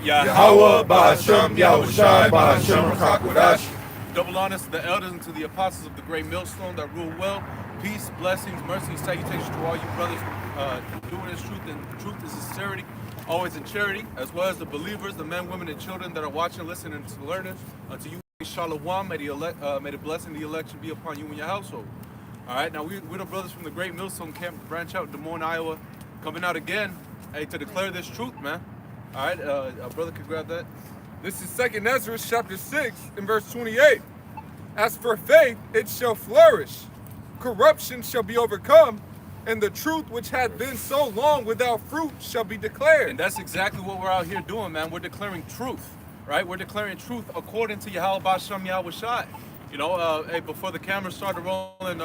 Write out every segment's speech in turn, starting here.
Yahweh Ba'Shem Yahushai Ba'Shem Rakakwadash. Double honors to the elders and to the apostles of the great millstone that rule well. Peace, blessings, mercy, and salutations to all you brothers doing this truth and sincerity, always in charity, as well as the believers, the men, women, and children that are watching, listening, and learning. Unto you, Shalom, may the blessing of the election be upon you and your household. All right, now we're the brothers from the great millstone camp branch out in Des Moines, Iowa, coming out again, hey, to declare this truth, man. All right, brother could grab that. This is 2 Ezra chapter 6 and verse 28. As for faith, it shall flourish. Corruption shall be overcome, and the truth which had been so long without fruit shall be declared. And that's exactly what we're out here doing, man. We're declaring truth, right? We're declaring truth according to Yahweh Ba'Shem Yahushai. You know, hey, before the camera started rolling,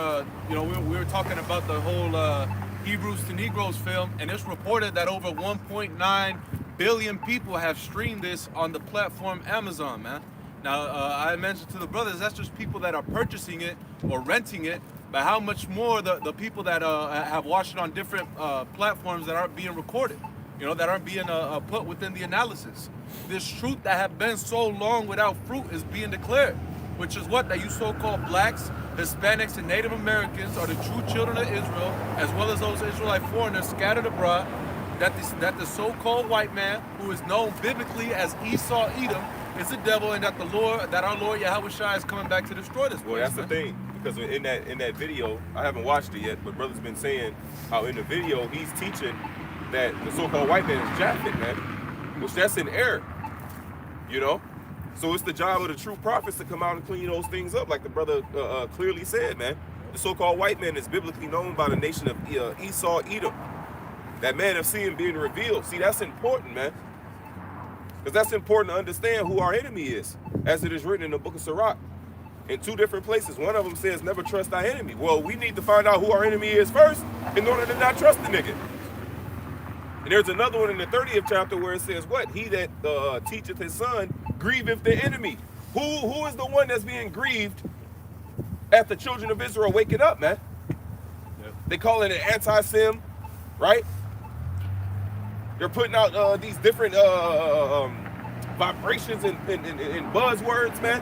you know, we were talking about the whole Hebrews to Negroes film, and it's reported that over 1.9 billion people have streamed this on the platform Amazon, man. Now, I mentioned to the brothers, that's just people that are purchasing it or renting it, but how much more the people that have watched it on different platforms that aren't being recorded, you know, that aren't being put within the analysis. This truth that have been so long without fruit is being declared, which is what? That you so-called blacks, Hispanics, and Native Americans are the true children of Israel, as well as those Israelite foreigners scattered abroad, that the so-called white man, who is known biblically as Esau Edom, is the devil, and that our Lord Yahweh Shai is coming back to destroy this place. Well, that's the thing, because in that video, I haven't watched it yet, but brother's been saying how in the video he's teaching that the so-called white man is Japhet, man, which that's in error, you know. So it's the job of the true prophets to come out and clean those things up, like the brother clearly said, man. The so-called white man is biblically known by the nation of Esau Edom. That man of sin being revealed. See, that's important, man. Because that's important to understand who our enemy is, as it is written in the book of Sirach. In two different places. One of them says, never trust thy enemy. Well, we need to find out who our enemy is first in order to not trust the nigga. And there's another one in the 30th chapter where it says, what? He that teacheth his son grieveth the enemy. Who is the one that's being grieved at the children of Israel waking up, man? Yep. They call it an anti-sim, right? They're putting out these different vibrations and buzzwords, man.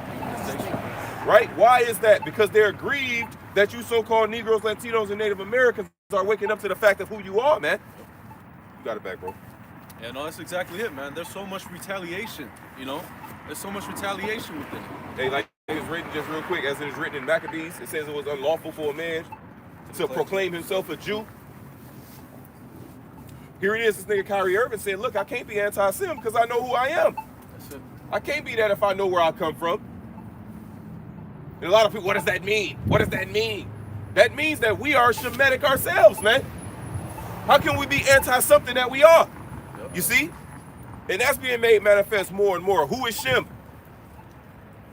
Right? Why is that? Because they're grieved that you so-called Negroes, Latinos, and Native Americans are waking up to the fact of who you are, man. You got it back, bro. Yeah, no, that's exactly it, man. There's so much retaliation, you know? There's so much retaliation within it. Hey, like it's written, just real quick, as it is written in Maccabees, it says it was unlawful for a man to proclaim himself a Jew. Here it is, this nigga Kyrie Irving said, look, I can't be anti-Sim because I know who I am. That's it. I can't be that if I know where I come from. And a lot of people, what does that mean? What does that mean? That means that we are Shemitic ourselves, man. How can we be anti-something that we are? Yep. You see? And that's being made manifest more and more. Who is Shem?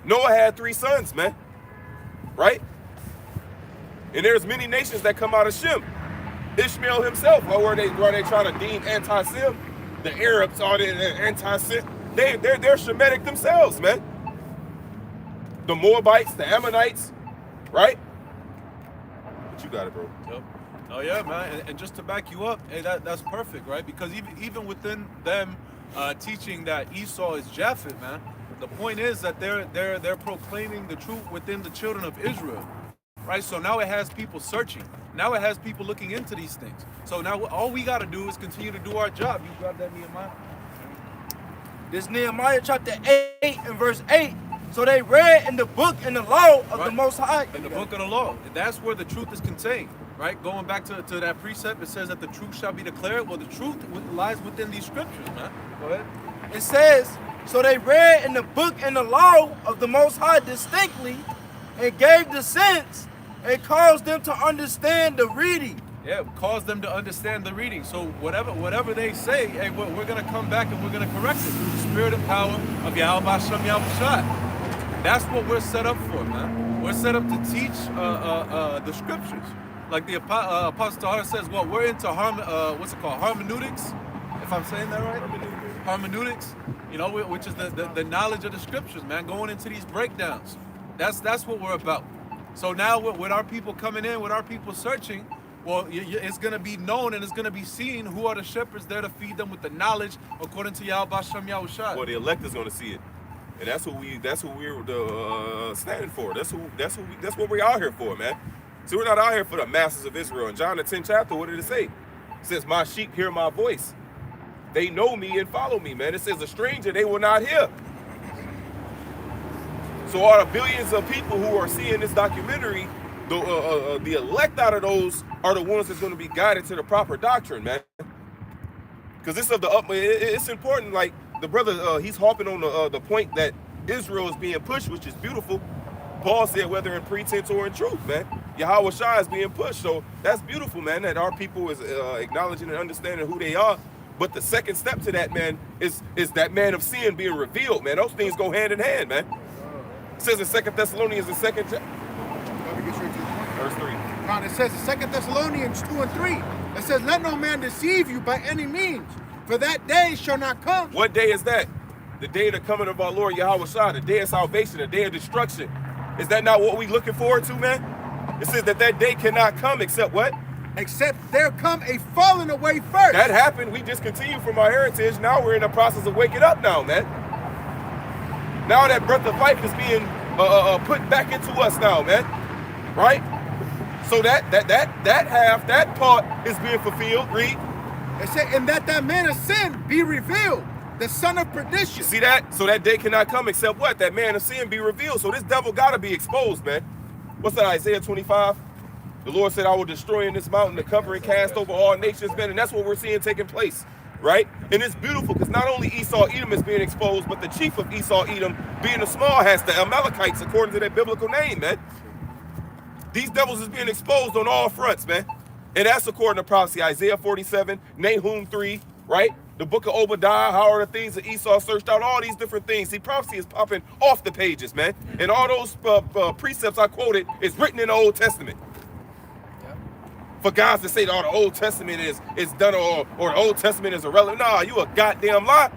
Noah had 3 sons, man. Right? And there's many nations that come out of Shem. Ishmael himself, or were they trying to deem anti-Sim? The Arabs are the anti-Sim. They're Shemitic themselves, man. The Moabites, the Ammonites, right? But you got it, bro. Yep. Oh yeah, man. And just to back you up, hey, that's perfect, right? Because even within them teaching that Esau is Japhet, man, the point is that they're proclaiming the truth within the children of Israel. Right, so now it has people searching. Now it has people looking into these things. So now all we got to do is continue to do our job. You grab that, Nehemiah. This Nehemiah chapter 8 and verse 8. So they read in the book and the law of the Most High. In the book of the law. That's where the truth is contained. Right, going back to that precept, it says that the truth shall be declared. Well, the truth lies within these scriptures, man. Go ahead. It says, so they read in the book and the law of the Most High distinctly and gave the sense and caused them to understand the reading. Yeah, cause them to understand the reading. So whatever they say, hey, we're going to come back and we're going to correct it through the spirit and power of Yahweh Ba'Shem Yahushai. That's what we're set up for, man. We're set up to teach the scriptures. Like the Apostle Tahar says, well, we're into hermeneutics, if I'm saying that right? Hermeneutics, you know, which is the knowledge of the scriptures, man, going into these breakdowns. That's what we're about. So now with our people coming in, with our people searching, Well, it's going to be known and it's going to be seen who are the shepherds there to feed them with the knowledge according to Yahweh Shem Yahushua. Well, the elect is going to see it, and that's who we're standing for. That's what we're out here for, man. So we're not out here for the masses of Israel. In John the 10th chapter, what did it say? It says, "My sheep hear my voice. They know me and follow me," man. It says, "A stranger they will not hear." So all the billions of people who are seeing this documentary, the elect out of those are the ones that's going to be guided to the proper doctrine, man. Because it's important. Like the brother, he's harping on the point that Israel is being pushed, which is beautiful. Paul said, whether in pretense or in truth, man, Yahweh Shai is being pushed. So that's beautiful, man, that our people is acknowledging and understanding who they are. But the second step to that, man, is that man of sin being revealed, man. Those things go hand in hand, man. It says in 2 Thessalonians, the second chapter, Let me get straight to the point. verse 3. Now it says in 2 Thessalonians 2 and 3, it says, "Let no man deceive you by any means, for that day shall not come." What day is that? The day of the coming of our Lord Yahweh Shai, the day of salvation, the day of destruction. Is that not what we looking forward to, man? It says that day cannot come except what? Except there come a falling away first. That happened. We discontinued from our heritage. Now we're in the process of waking up now, man. Now that breath of life is being put back into us now, man. Right? So that half, that part is being fulfilled. Read. It said, "And that man of sin be revealed, the son of You perdition." see that? So that day cannot come except what? That man of sin be revealed. So this devil got to be exposed, man. What's that, Isaiah 25? The Lord said, "I will destroy in this mountain the covering cast over all nations," man. And that's what we're seeing taking place, right? And it's beautiful because not only Esau Edom is being exposed, but the chief of Esau Edom, being the small, has the Amalekites, according to their biblical name, man. These devils is being exposed on all fronts, man. And that's according to prophecy, Isaiah 47, Nahum 3, right? The book of Obadiah, how are the things that Esau searched out, all these different things. See, prophecy is popping off the pages, man. And all those precepts I quoted is written in the Old Testament. For guys to say that the Old Testament is done or the Old Testament is irrelevant. Nah, you a goddamn lie.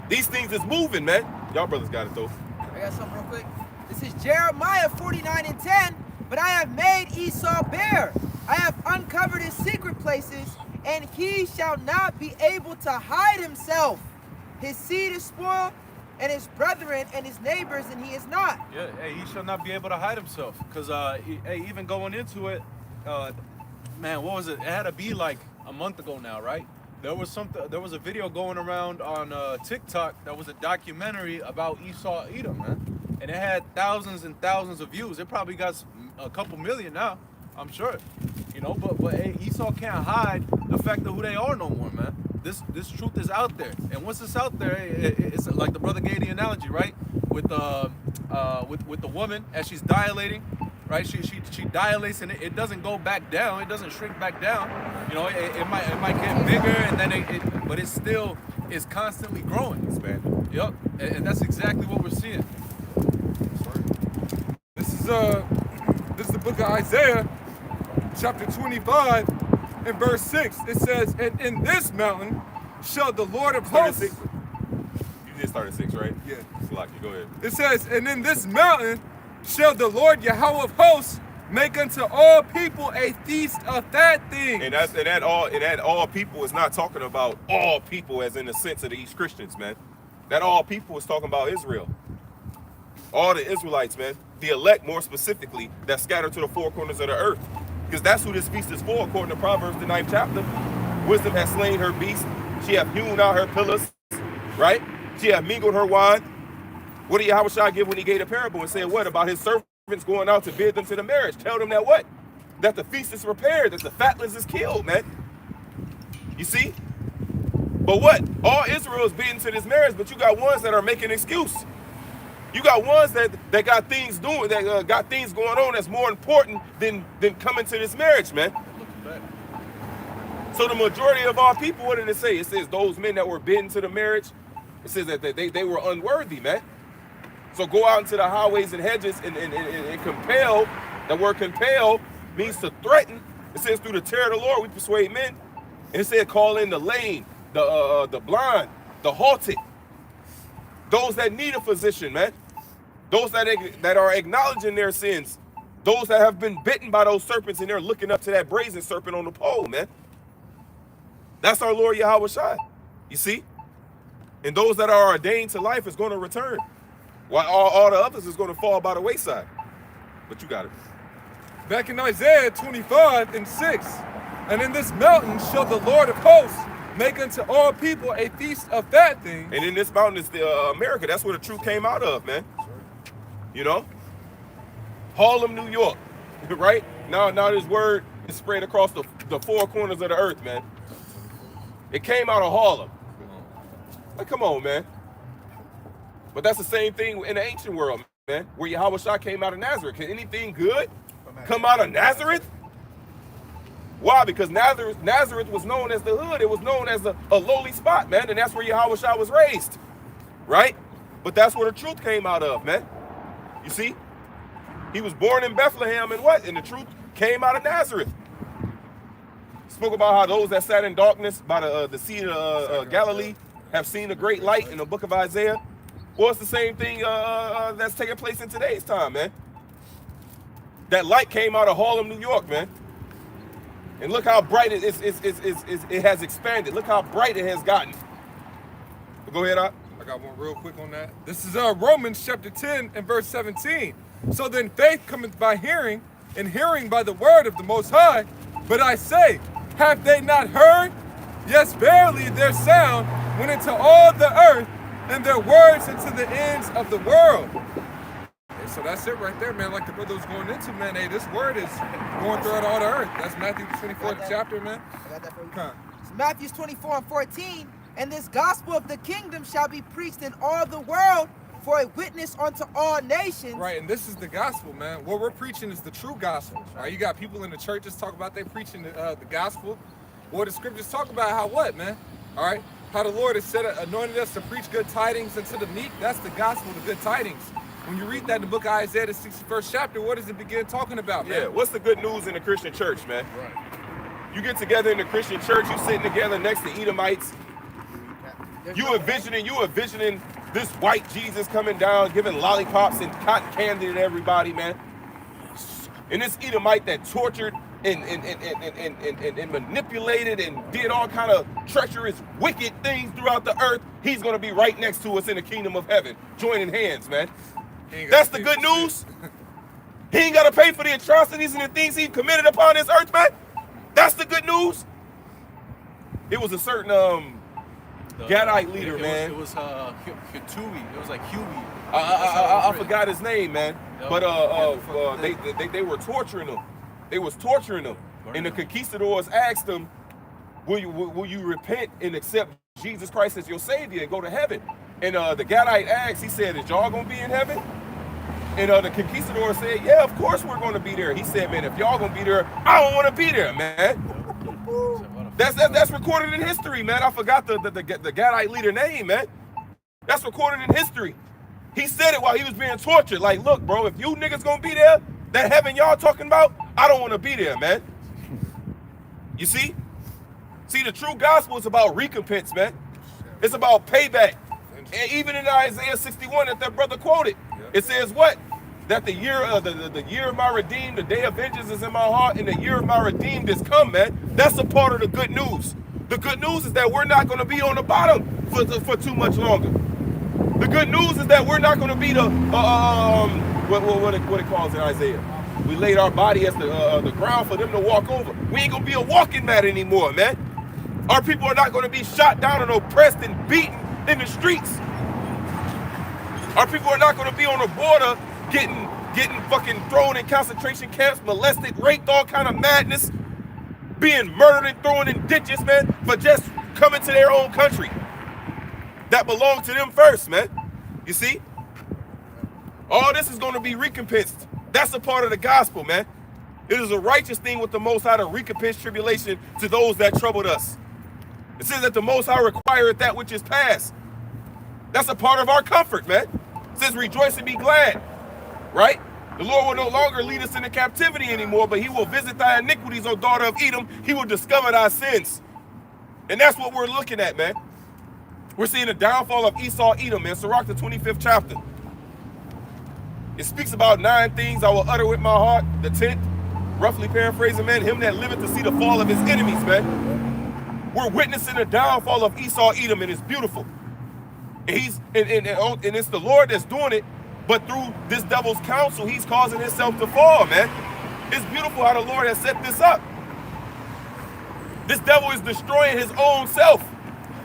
These things is moving, man. Y'all brothers got it, though. I got something real quick. This is Jeremiah 49 and 10. "But I have made Esau bare. I have uncovered his secret places, and he shall not be able to hide himself. His seed is spoiled, and his brethren and his neighbors, and he is not." Yeah, hey, he shall not be able to hide himself. Because, hey, even going into it, man, what was it? It had to be like a month ago now, right? There was a video going around on TikTok that was a documentary about Esau Edom, man. And it had thousands and thousands of views. It probably got a couple million now, I'm sure. You know, but hey, Esau can't hide the fact of who they are no more, man. This truth is out there, and once it's out there, it's like the brother gave the analogy, right? With the woman as she's dilating, right? She dilates and it doesn't go back down. It doesn't shrink back down. You know, it might get bigger, and then but it still is constantly growing. Expanding. Yep, and that's exactly what we're seeing. This is the book of Isaiah, chapter 25, and verse 6. It says, "And in this mountain shall the Lord of hosts..." You just started 6, right? Yeah. Salaki, go ahead. It says, "And in this mountain shall the Lord Yahweh of hosts make unto all people a feast of fat things." And that all people is not talking about all people as in the sense of these Christians, man. That all people is talking about Israel. All the Israelites, man. The elect, more specifically, that scattered to the four corners of the earth. Because that's who this feast is for, according to Proverbs, the 9th chapter. Wisdom has slain her beast. She hath hewn out her pillars, right? She hath mingled her wine. What did Yahweh Shai give when he gave the parable and said what? About his servants going out to bid them to the marriage. Tell them that what? That the feast is prepared, that the fatless is killed, man. You see? But what? All Israel is bidding to this marriage, but you got ones that are making excuse. You got ones that got things doing, that got things going on that's more important than coming to this marriage, man. So the majority of our people, what did it say? It says those men that were bidden to the marriage, it says that they were unworthy, man. So go out into the highways and hedges and compel. The word compel means to threaten. It says through the terror of the Lord we persuade men. And it said call in the lame, the blind, the halted. Those that need a physician, man. Those that are acknowledging their sins, Those that have been bitten by those serpents and they're looking up to that brazen serpent on the pole, man. That's our Lord Yahweh Shai. You see? And those that are ordained to life is going to return. While all the others is going to fall by the wayside. But you got it. Back in Isaiah 25:6, and in this mountain shall the Lord of hosts make unto all people a feast of fat things. And in this mountain is the America. That's where the truth came out of, man. You know? Harlem, New York. Right? Now this word is spread across the four corners of the earth, man. It came out of Harlem. Like, come on, man. But that's the same thing in the ancient world, man. Where Yahweh Shai came out of Nazareth. Can anything good come out of Nazareth? Why? Because Nazareth was known as the hood. It was known as a lowly spot, man. And that's where Yahweh Shai was raised. Right? But that's where the truth came out of, man. You see? He was born in Bethlehem and what? And the truth came out of Nazareth. Spoke about how those that sat in darkness by the sea of Galilee have seen a great light in the book of Isaiah. Well, it's the same thing that's taking place in today's time, man. That light came out of Harlem, New York, man. And look how bright it has expanded. Look how bright it has gotten. But go ahead, I got one real quick on that. This is Romans chapter 10 and verse 17. So then faith cometh by hearing, and hearing by the word of the Most High. But I say, have they not heard? Yes, verily their sound went into all the earth, and their words into the ends of the world. And so that's it right there, man. Like the brother was going into, man. Hey, this word is going throughout all the earth. That's Matthew the 24th chapter, man. I got that for you. It's Matthew 24:14. And this gospel of the kingdom shall be preached in all the world for a witness unto all nations. Right, and this is the gospel, man. What we're preaching is the true gospel. Right, you got people in the churches talk about they preaching the gospel. Well, the scriptures talk about how what, man? All right, how the Lord has anointed us to preach good tidings unto the meek. That's the gospel, the good tidings. When you read that in the book of Isaiah, the 61st chapter, what does it begin talking about, man? Yeah, what's the good news in the Christian church, man? Right. You get together in the Christian church, you sitting together next to Edomites. You envisioning this white Jesus coming down, giving lollipops and cotton candy to everybody, man. And this Edomite that tortured and manipulated and did all kind of treacherous, wicked things throughout the earth, he's going to be right next to us in the kingdom of heaven, joining hands, man. That's the good news. He ain't got to pay for the atrocities and the things he committed upon this earth, man. That's the good news. It was a certain Gadite leader, man. It was Hitui. It was like Huey. I forgot his name, man. Yep. But they were torturing him. They was torturing him. And the conquistadors asked him, will you repent and accept Jesus Christ as your savior and go to heaven? And the Gadite asked, he said, is y'all gonna be in heaven? And the conquistador said, yeah, of course we're gonna be there. He said, man, if y'all gonna be there, I don't wanna be there, man. That's recorded in history, man. I forgot the Gadite leader name, man. That's recorded in history. He said it while he was being tortured. Like, look, bro, if you niggas gonna be there, that heaven y'all talking about, I don't want to be there, man. You see? See, the true gospel is about recompense, man. It's about payback. And even in Isaiah 61 that brother quoted, it says what? That the year of the year of my redeemed, the day of vengeance is in my heart, and the year of my redeemed is come, man. That's a part of the good news. The good news is that we're not going to be on the bottom for too much longer. The good news is that we're not going to be the what it calls in Isaiah. We laid our body as the ground for them to walk over. We ain't going to be a walking mat anymore, man. Our people are not going to be shot down and oppressed and beaten in the streets. Our people are not going to be on the border getting fucking thrown in concentration camps, molested, raped, all kind of madness, being murdered and thrown in ditches, man, for just coming to their own country that belonged to them first, man. You see? All this is going to be recompensed. That's a part of the gospel, man. It is a righteous thing with the Most High to recompense tribulation to those that troubled us. It says that the Most High requireth that which is past. That's a part of our comfort, man. It says rejoice and be glad, right? The Lord will no longer lead us into captivity anymore, but he will visit thy iniquities, O daughter of Edom. He will discover thy sins. And that's what we're looking at, man. We're seeing the downfall of Esau, Edom, man. Sirach, the 25th chapter. It speaks about 9 things I will utter with my heart. The 10th, roughly paraphrasing, man, him that liveth to see the fall of his enemies, man. We're witnessing the downfall of Esau Edom, and it's beautiful. And and it's the Lord that's doing it, but through this devil's counsel, he's causing himself to fall, man. It's beautiful how the Lord has set this up. This devil is destroying his own self.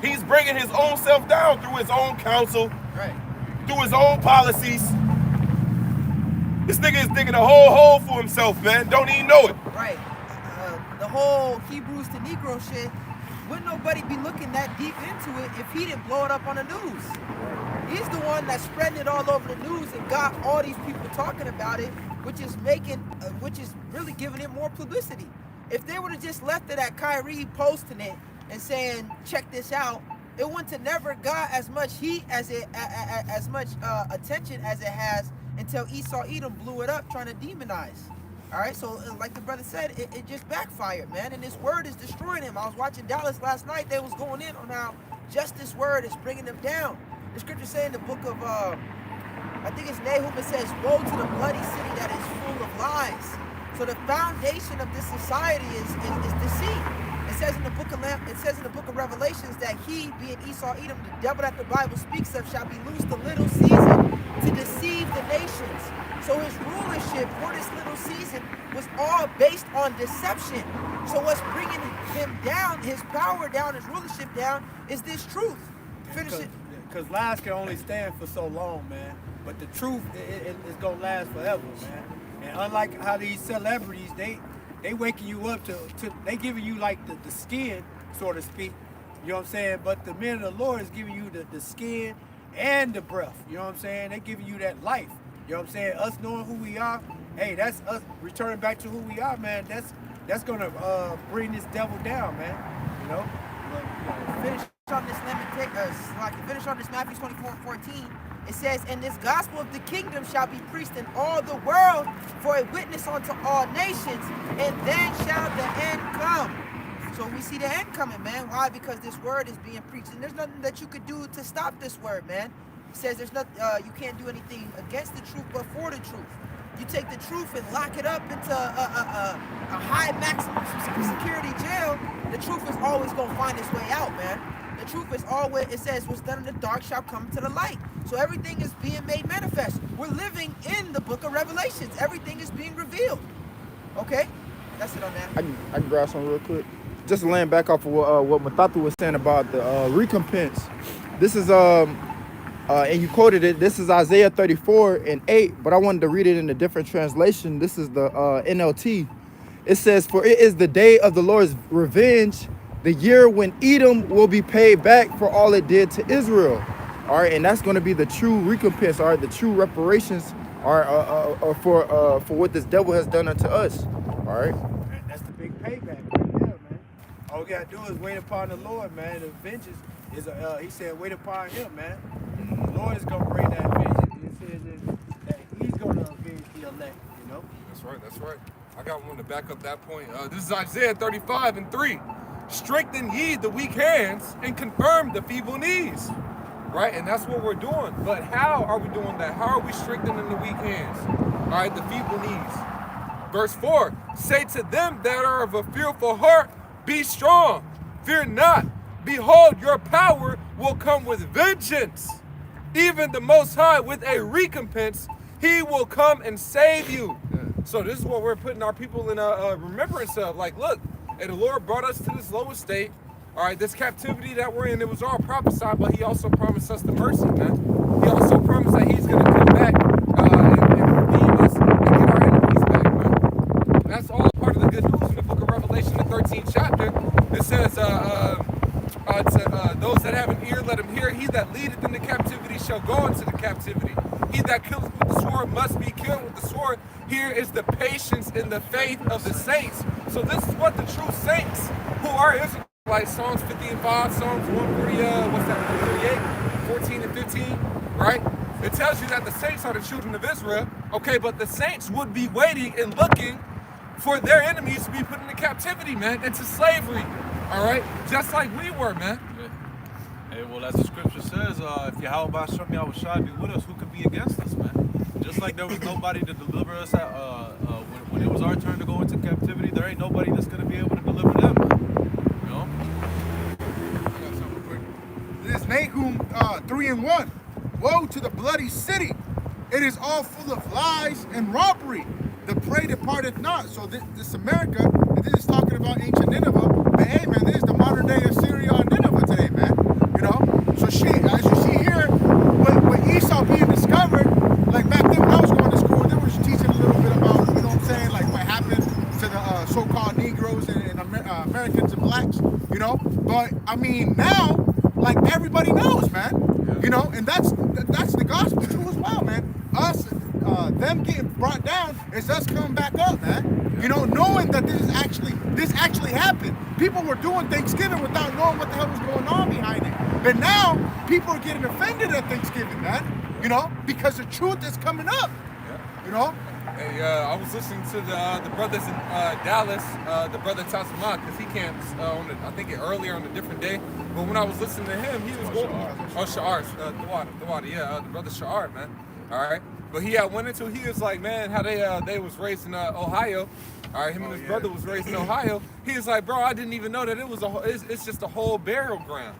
He's bringing his own self down through his own counsel, Right. through his own policies. This nigga is digging a whole hole for himself, man. Don't even know it. Right. The whole Hebrews to Negro shit, wouldn't nobody be looking that deep into it if he didn't blow it up on the news? He's the one that's spreading it all over the news and got all these people talking about it, which is really giving it more publicity. If they would have just left it at Kyrie posting it and saying, check this out, it wouldn't have never got as much heat as attention as it has until Esau Edom blew it up trying to demonize. All right, so like the brother said, it just backfired, man, and this word is destroying him. I was watching Dallas last night. They was going in on how just this word is bringing them down. The scripture say in the book of, I think it's Nahum, it says, woe to the bloody city that is full of lies. So the foundation of this society is deceit. It says in the book of Revelations that he, being Esau Edom, the devil that the Bible speaks of, shall be loosed a little season to deceive the nations. So his rulership for this little season was all based on deception. So what's bringing him down, his power down, his rulership down, is this truth. Finish it. Because lies can only stand for so long, man. But the truth is gonna last forever, man. And unlike how these celebrities, they waking you up to they giving you like the skin, so to speak. You know what I'm saying? But the men of the Lord is giving you the skin and the breath. You know what I'm saying? They giving you that life. You know what I'm saying? Us knowing who we are, hey, that's us returning back to who we are, man. That's gonna bring this devil down, man. You know? Finish on this finish on this Matthew 24:14. It says, and this gospel of the kingdom shall be preached in all the world for a witness unto all nations, and then shall the end come. So we see the end coming, man. Why? Because this word is being preached, and there's nothing that you could do to stop this word, man. It says there's nothing, you can't do anything against the truth, but for the truth. You take the truth and lock it up into a high maximum security jail, the truth is always going to find its way out, man. The truth is always, it says, what's done in the dark shall come to the light. So everything is being made manifest. We're living in the book of Revelations. Everything is being revealed. Okay? That's it on that. I can grab some real quick. Just laying back off of what Matatu was saying about the recompense. This is, and you quoted it, this is Isaiah 34:8, but I wanted to read it in a different translation. This is the NLT. It says, for it is the day of the Lord's revenge, the year when Edom will be paid back for all it did to Israel. All right, and that's going to be the true recompense, all right, the true reparations are for what this devil has done unto us. All right. That's the big payback right there, man. All we gotta do is wait upon the Lord, man. The vengeance is he said, wait upon him, man. The Lord is gonna bring that vengeance. It says that he's gonna avenge the elect, you know. That's right. I got one to back up that point. This is Isaiah 35:3. Strengthen ye the weak hands and confirm the feeble knees. Right? And that's what we're doing. But how are we doing that? How are we strengthening the weak hands? All right, the feeble knees. Verse 4, say to them that are of a fearful heart, be strong, fear not. Behold, your power will come with vengeance. Even the Most High with a recompense, he will come and save you. So this is what we're putting our people in a remembrance of. Like, look, and the Lord brought us to this lowest state. All right, this captivity that we're in, it was all prophesied, but he also promised us the mercy, man. He also promised that he's going to come back and redeem us and get our enemies back, man. That's all part of the good news in the book of Revelation, the 13th chapter. It says, those that have an ear, let him hear. He that leadeth into captivity shall go into the captivity. He that killeth with the sword must be killed with the sword. Here is the patience and the faith of the saints. So this is what the true saints who are Israelites, like Psalms 50 and 5, Psalms 140, 138, 14 and 15, right? It tells you that the saints are the children of Israel, okay, but the saints would be waiting and looking for their enemies to be put into captivity, man, into slavery, all right? Just like we were, man. Hey, well, as the scripture says, if Yahweh Bashem Yahweh Shai be with us, who could be against us, man? Just like there was nobody to deliver us when it was our turn to go into captivity, there ain't nobody that's gonna be able to deliver them. You know? I got something quick. This is Nahum 3:1. Woe to the bloody city! It is all full of lies and robbery. The prey departeth not. So this America, and this is talking about ancient Nineveh. But hey, man, this is the modern day Assyria and Nineveh today, man. You know. So shit, as you see here, with Esau being discovered, like back then when I was going to school, they were teaching a little bit about, you know what I'm saying, like what happened to the so-called Negroes and Americans and blacks, you know. But I mean, now, like everybody knows, man. You know, and that's the gospel too as well, man. Us, them getting brought down is us coming back up, man. You know, knowing that this actually happened. People were doing Thanksgiving without knowing what the hell was going on behind it. But now people are getting offended at Thanksgiving, man. You know, because the truth is coming up. You know. Hey, I was listening to the brothers in Dallas, the brother Tasman, because he camps I think earlier on a different day. But when I was listening to him, he was going on Sha'ar, the brother Sha'ar, man. All right, but he went into, he was like, man, how they was raised in Ohio. All right, him and his brother was raised in Ohio. He was like, bro, I didn't even know that it was it's just a whole burial ground.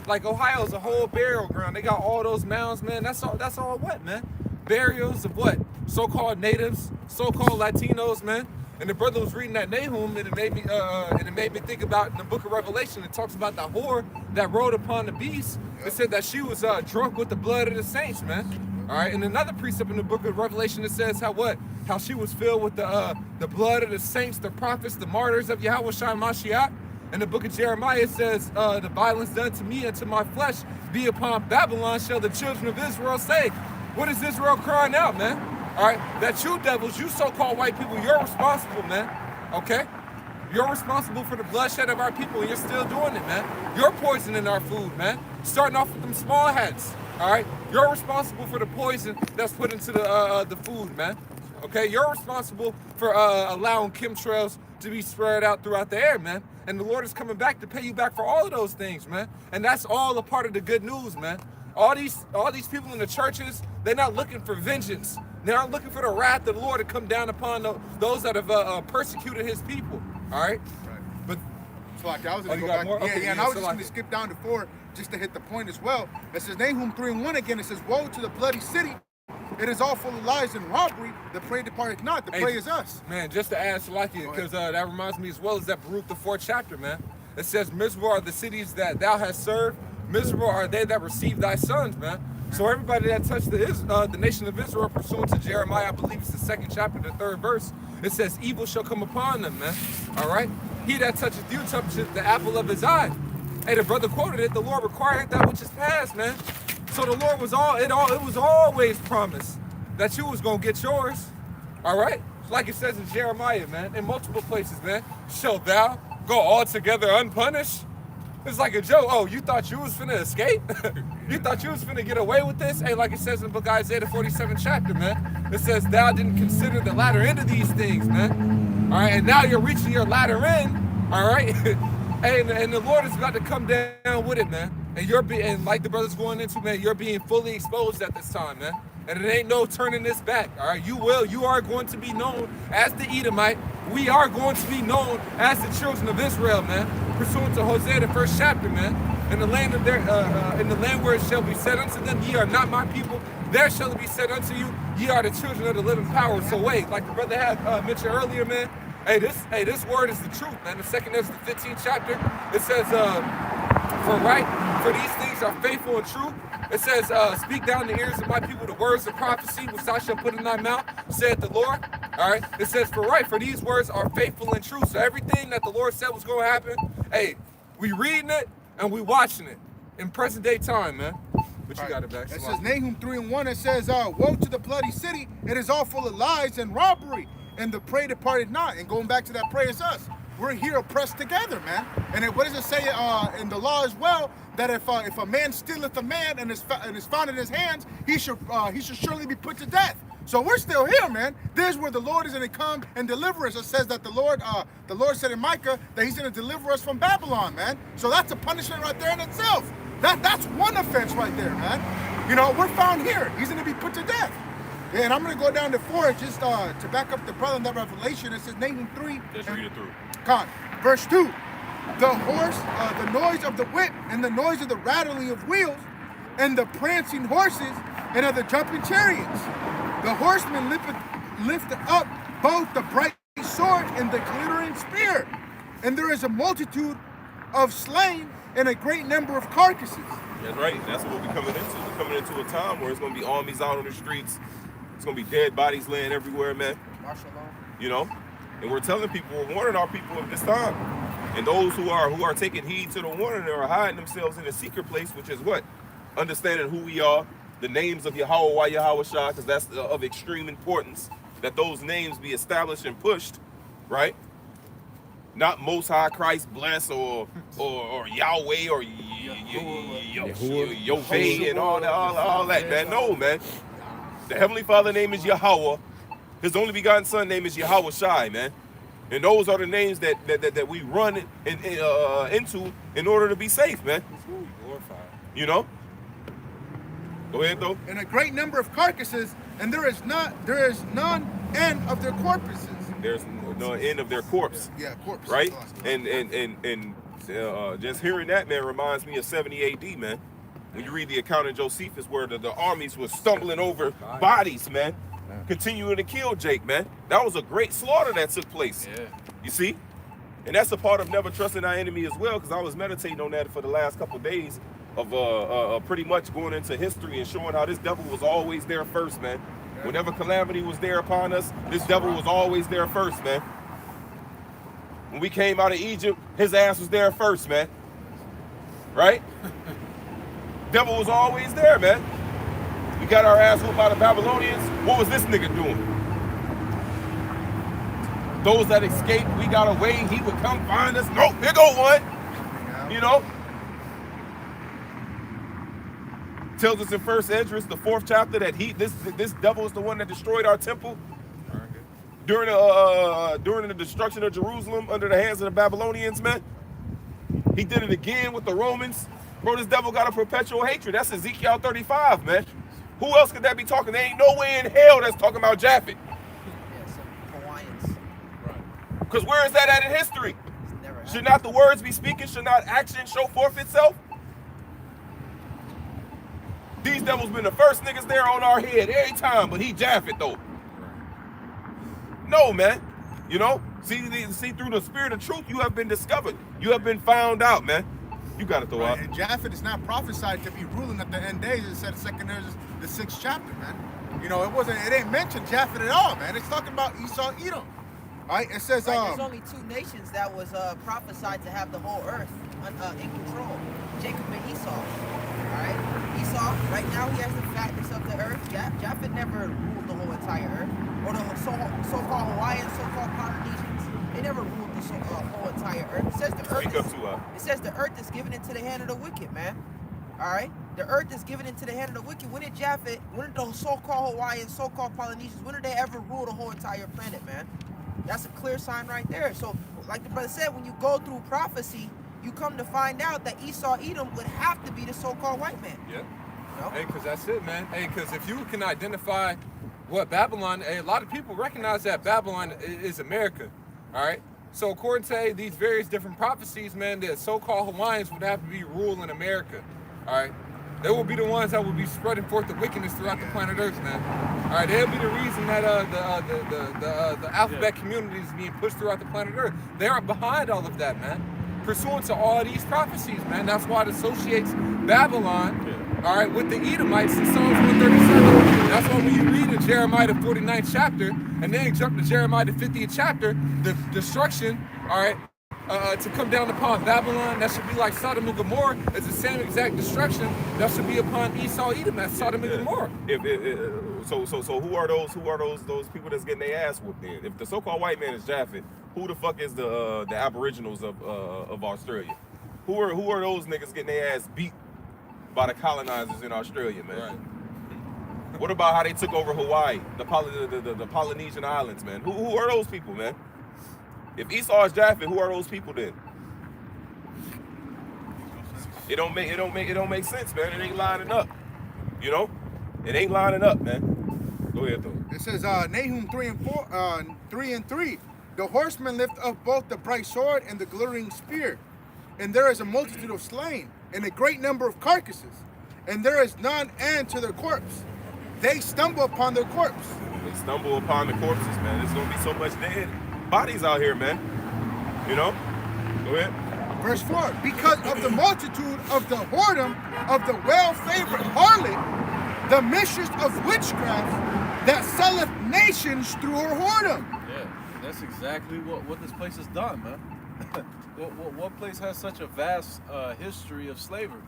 Like Ohio's a whole burial ground. They it all those mounds, man. That's all what, man? Burials of what? So-called natives, so-called Latinos, man. And the brother was reading that Nahum, and it made me think about in the book of Revelation. It talks about the whore that rode upon the beast. It said that she was drunk with the blood of the saints, man. All right, and another precept in the book of Revelation, it says how she was filled with the blood of the saints, the prophets, the martyrs of Yahweh Shai Mashiach. In the book of Jeremiah, it says, the violence done to me and to my flesh be upon Babylon shall the children of Israel say. What is Israel crying out, man? All right, that you devils, you so-called white people, you're responsible, man. Okay? You're responsible for the bloodshed of our people, and you're still doing it, man. You're poisoning our food, man. Starting off with them small hats. All right? You're responsible for the poison that's put into the food, man. Okay? You're responsible for allowing chemtrails to be spread out throughout the air, man. And the Lord is coming back to pay you back for all of those things, man. And that's all a part of the good news, man. All these people in the churches, they're not looking for vengeance. They're not looking for the wrath of the Lord to come down upon those that have persecuted his people. All right? But so like, I was going to you go got back. more? Okay, And I was so just going to skip down to 4 just to hit the point as well. It says Nahum 3:1 again. It says, woe to the bloody city. It is all full of lies and robbery. The prey departeth not. The prey is us. Man, just to add, Salaki, because that reminds me as well, is that Baruch, the 4th chapter, man. It says, miserable are the cities that thou hast served. Miserable are they that receive thy sons, man. So everybody that touched the nation of Israel, pursuant to Jeremiah, I believe it's the 2nd chapter, the 3rd verse, it says, evil shall come upon them, man. All right? He that toucheth you toucheth the apple of his eye. Hey, the brother quoted it, the Lord required that which is past, man. So the Lord was it was always promised that you was gonna get yours. All right? Like it says in Jeremiah, man, in multiple places, man. Shall thou go altogether unpunished? It's like a joke. Oh, you thought you was finna escape? You thought you was finna get away with this? Hey, like it says in the book of Isaiah, the 47th chapter, man. It says, thou didn't consider the latter end of these things, man. All right, and now you're reaching your latter end, all right? Hey, and the Lord is about to come down with it, man. And like the brother's going into, man, you're being fully exposed at this time, man. And it ain't no turning this back, all right? You are going to be known as the Edomite. We are going to be known as the children of Israel, man. Pursuant to Hosea, the 1st chapter, man. In the land where it shall be said unto them, ye are not my people. There shall it be said unto you, ye are the children of the living power. So wait, like the brother had mentioned earlier, man. Hey, this word is the truth, man. The 2nd Ezra, the 15th chapter, it says, for these things are faithful and true. It says, speak down the ears of my people the words of prophecy, which I shall put in thy mouth, said the Lord. All right. It says, for these words are faithful and true. So everything that the Lord said was going to happen, hey, we reading it and we watching it in present day time, man. But you got it back. It says Nahum 3:1. It says, woe to the bloody city. It is all full of lies and robbery. And the prey departed not. And going back to that, prey is us. We're here oppressed together, man. And what does it say in the law as well? That if a man stealeth a man and is found in his hands, he should surely be put to death. So we're still here, man. This is where the Lord is going to come and deliver us. It says that the Lord said in Micah that he's going to deliver us from Babylon, man. So that's a punishment right there in itself. That's one offense right there, man. You know, we're found here. He's going to be put to death. Yeah, and I'm going to go down to 4 just to back up the brother in that revelation. It says Nahum 3. Just read it through. Con. Verse 2. The horse, the noise of the whip, and the noise of the rattling of wheels, and the prancing horses, and of the jumping chariots. The horsemen lift up both the bright sword and the glittering spear. And there is a multitude of slain and a great number of carcasses. That's right. That's what we're coming into. We're coming into a time where it's going to be armies out on the streets. It's going to be dead bodies laying everywhere, man. You know? And we're telling people, we're warning our people of this time. And those who are taking heed to the warning are hiding themselves in a secret place, which is what? Understanding who we are, the names of Yahweh, Yahweh Shah, because that's of extreme importance, that those names be established and pushed, right? Not Most High Christ bless or Yahweh or Yahweh and all that, man. No, man. The Heavenly Father name is Yahweh. His only begotten Son name is Yahweh Shai, man. And those are the names that we run into in order to be safe, man. You know? Go ahead, though. And a great number of carcasses, and there is none end of their corpses. There's no end of their corpse. Yeah, corpse. Right? And just hearing that, man, reminds me of 70 AD, man. When you read the account in Josephus where the armies were stumbling over bodies, man. Continuing to kill Jake, man. That was a great slaughter that took place. Yeah. You see? And that's a part of never trusting our enemy as well, because I was meditating on that for the last couple of days of pretty much going into history and showing how this devil was always there first, man. Whenever calamity was there upon us, this devil was always there first, man. When we came out of Egypt, his ass was there first, man. Right? Devil was always there, man. We got our ass whooped by the Babylonians. What was this nigga doing? Those that escaped, we got away, he would come find us. Nope, here go one. You know? Tells us in 1st Esdras, the 4th chapter, that this devil is the one that destroyed our temple during the destruction of Jerusalem under the hands of the Babylonians, man. He did it again with the Romans. Bro, this devil got a perpetual hatred. That's Ezekiel 35, man. Who else could that be talking? There ain't no way in hell that's talking about Japhet. Yeah, some Hawaiians. Right. Because where is that at in history? Should not the words be speaking? Should not action show forth itself? These devils been the first niggas there on our head every time, but he Japhet though. No, man. You know? See through the spirit of truth, you have been discovered. You have been found out, man. You got to throw out. And Japhet is not prophesied to be ruling at the end days. It said in 2nd Esdras, the 6th chapter, man. You know, it ain't mentioned Japhet at all, man. It's talking about Esau, Edom. Right? It says there's only 2 nations that was prophesied to have the whole earth in control. Jacob and Esau. All right? Esau, right now he has the fatness of the earth. Japhet never ruled the whole entire earth. Or the so-called Hawaiians, so-called Polynesians. They never ruled the whole entire earth. It says the earth is given into the hand of the wicked, man. All right? The earth is given into the hand of the wicked. When did the so-called Hawaiians, so-called Polynesians, when did they ever rule the whole entire planet, man? That's a clear sign right there. So, like the brother said, when you go through prophecy, you come to find out that Esau, Edom would have to be the so-called white man. Yeah. You know? Hey, because that's it, man. Hey, because if you can identify what Babylon, a lot of people recognize that Babylon is America. All right. So according to these various different prophecies, man, the so-called Hawaiians would have to be ruling America. All right. They will be the ones that will be spreading forth the wickedness throughout the planet Earth, man. All right. They'll be the reason that the alphabet community is being pushed throughout the planet Earth. They are behind all of that, man. Pursuant to all of these prophecies, man. That's why it associates Babylon, all right, with the Edomites in Psalms 137. That's why when you read in Jeremiah the 49th chapter, and then you jump to Jeremiah the 50th chapter, the destruction, all right, to come down upon Babylon, that should be like Sodom and Gomorrah. It's the same exact destruction that should be upon Esau, Edom. That's Sodom and Gomorrah. So who are those people that's getting their ass whooped then? If the so-called white man is Japhet, who the fuck is the Aboriginals of Australia? Who are those niggas getting their ass beat by the colonizers in Australia, man? Right. What about how they took over Hawaii, the Polynesian islands, man? Who are those people, man? If Esau is Japhet, who are those people then? It don't make sense, man. It ain't lining up. You know? It ain't lining up, man. Go ahead, though. It says Nahum 3 and 3. The horsemen lift up both the bright sword and the glittering spear, and there is a multitude of slain, and a great number of carcasses, and there is none end to their corpse. They stumble upon their corpse. They stumble upon the corpses, man. There's gonna be so much dead bodies out here, man. You know? Go ahead. Verse 4, because of the multitude of the whoredom of the well-favored harlot, the mistress of witchcraft, that selleth nations through her whoredom. Yeah, that's exactly what this place has done, man. what place has such a vast history of slavery?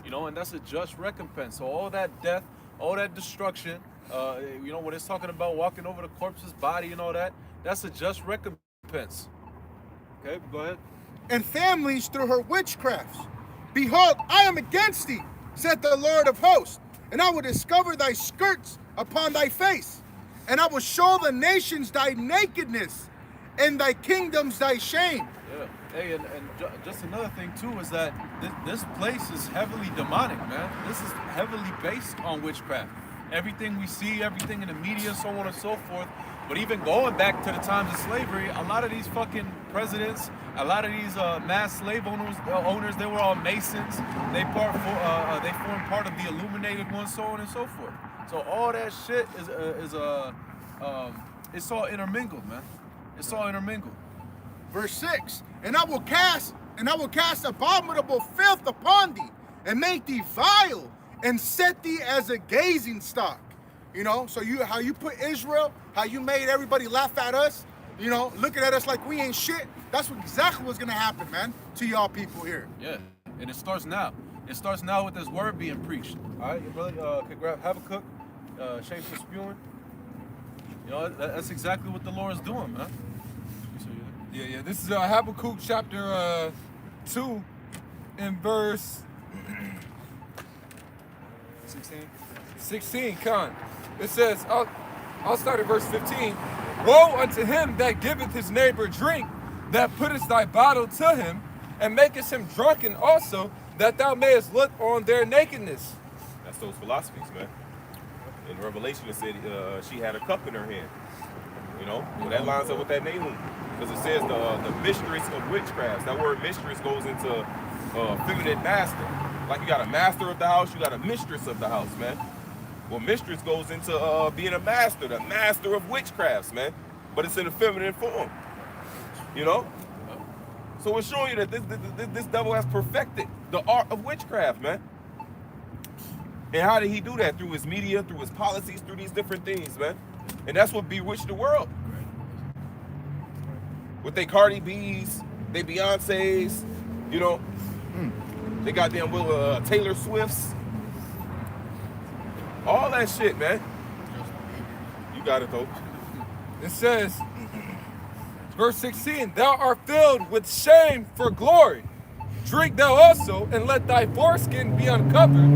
You know, and that's a just recompense. So all that death, all that destruction, you know, when it's talking about walking over the corpse's body and all that, that's a just recompense. Okay, go ahead. And families through her witchcrafts. Behold, I am against thee, said the Lord of hosts, and I will discover thy skirts upon thy face, and I will show the nations thy nakedness, and thy kingdoms thy shame. Yeah. Hey, and just another thing too is that this place is heavily demonic, man. This is heavily based on witchcraft. Everything we see, everything in the media, so on and so forth. But even going back to the times of slavery, a lot of these fucking presidents, a lot of these mass slave owners, they were all Masons. They formed part of the Illuminated ones, so on and so forth. So all that shit it's all intermingled, man. It's all intermingled. Verse 6, and I will cast abominable filth upon thee, and make thee vile, and set thee as a gazing stock. You know, so how you put Israel, how you made everybody laugh at us, you know, looking at us like we ain't shit. That's exactly what's gonna happen, man, to y'all people here. Yeah, and it starts now. It starts now with this word being preached. All right, your brother could grab Habakkuk, shameful spewing. You know, that's exactly what the Lord is doing, man. Yeah. This is Habakkuk chapter 2 in verse 16, Con. It says, I'll start at verse 15. Woe unto him that giveth his neighbor drink, that puttest thy bottle to him, and makest him drunken also, that thou mayest look on their nakedness. That's those philosophies, man. In Revelation, it said she had a cup in her hand. You know, well, that lines up with that Nahum, because it says the mistress of witchcraft. That word mistress goes into feminine master. Like you got a master of the house, you got a mistress of the house, man. Well, mistress goes into being a master, the master of witchcrafts, man. But it's in a feminine form, you know? So it's showing you that this devil has perfected the art of witchcraft, man. And how did he do that? Through his media, through his policies, through these different things, man. And that's what bewitched the world. With they Cardi B's, they Beyonce's, you know. They goddamn Taylor Swift's. All that shit, man. You got it, though. It says, verse 16, thou art filled with shame for glory. Drink thou also, and let thy foreskin be uncovered.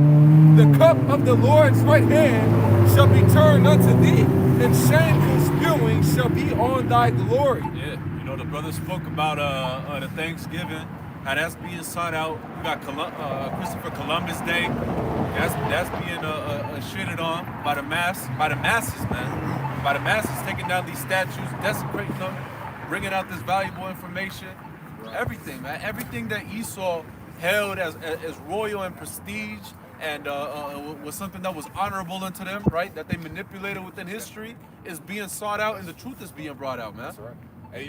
The cup of the Lord's right hand shall be turned unto thee, and shameful spewing shall be on thy glory. Yeah, you know, the brother spoke about the Thanksgiving, how that's being sought out. We got Christopher Columbus Day. That's being shitted on by the masses, man. By the masses taking down these statues, desecrating them, bringing out this valuable information. Everything, man. Everything that Esau held as royal and prestige and was something that was honorable unto them, right? That they manipulated within history is being sought out, and the truth is being brought out, man. That's right. And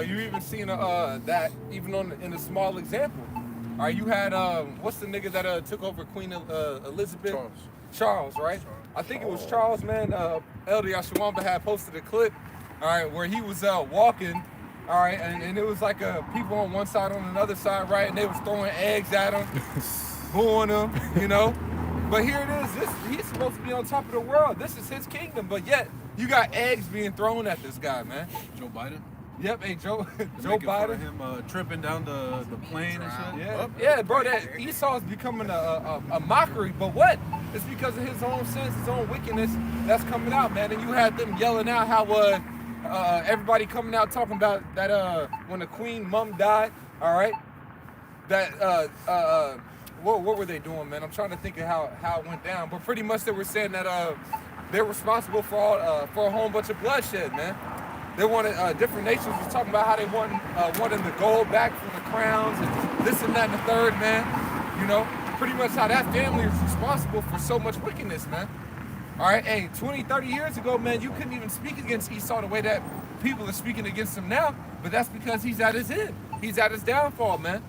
you even seen that even in a small example. All right, you had what's the nigga that took over Queen Elizabeth? Charles, right? I think it was Charles, man. Elder Yashawamba had posted a clip, all right, where he was walking, all right, and it was like people on one side, on another side, right, and they was throwing eggs at him, booing him, you know. But here it is. He's supposed to be on top of the world. This is his kingdom, but yet you got eggs being thrown at this guy, man. Joe Biden. Yep, hey Joe Making fun Biden. of him tripping down the plane and shit. Yeah, bro. That Esau's becoming a mockery, but what? It's because of his own sins, his own wickedness that's coming out, man. And you had them yelling out how everybody coming out talking about that when the Queen mom died. All right, that what were they doing, man? I'm trying to think of how it went down, but pretty much they were saying that they're responsible for a whole bunch of bloodshed, man. They wanted different nations was talking about how they wanted the gold back from the crowns and this and that and the third, man. You know, pretty much how that family is responsible for so much wickedness, man. All right, hey, 20, 30 years ago, man, you couldn't even speak against Esau the way that people are speaking against him now, but that's because he's at his end. He's at his downfall, man.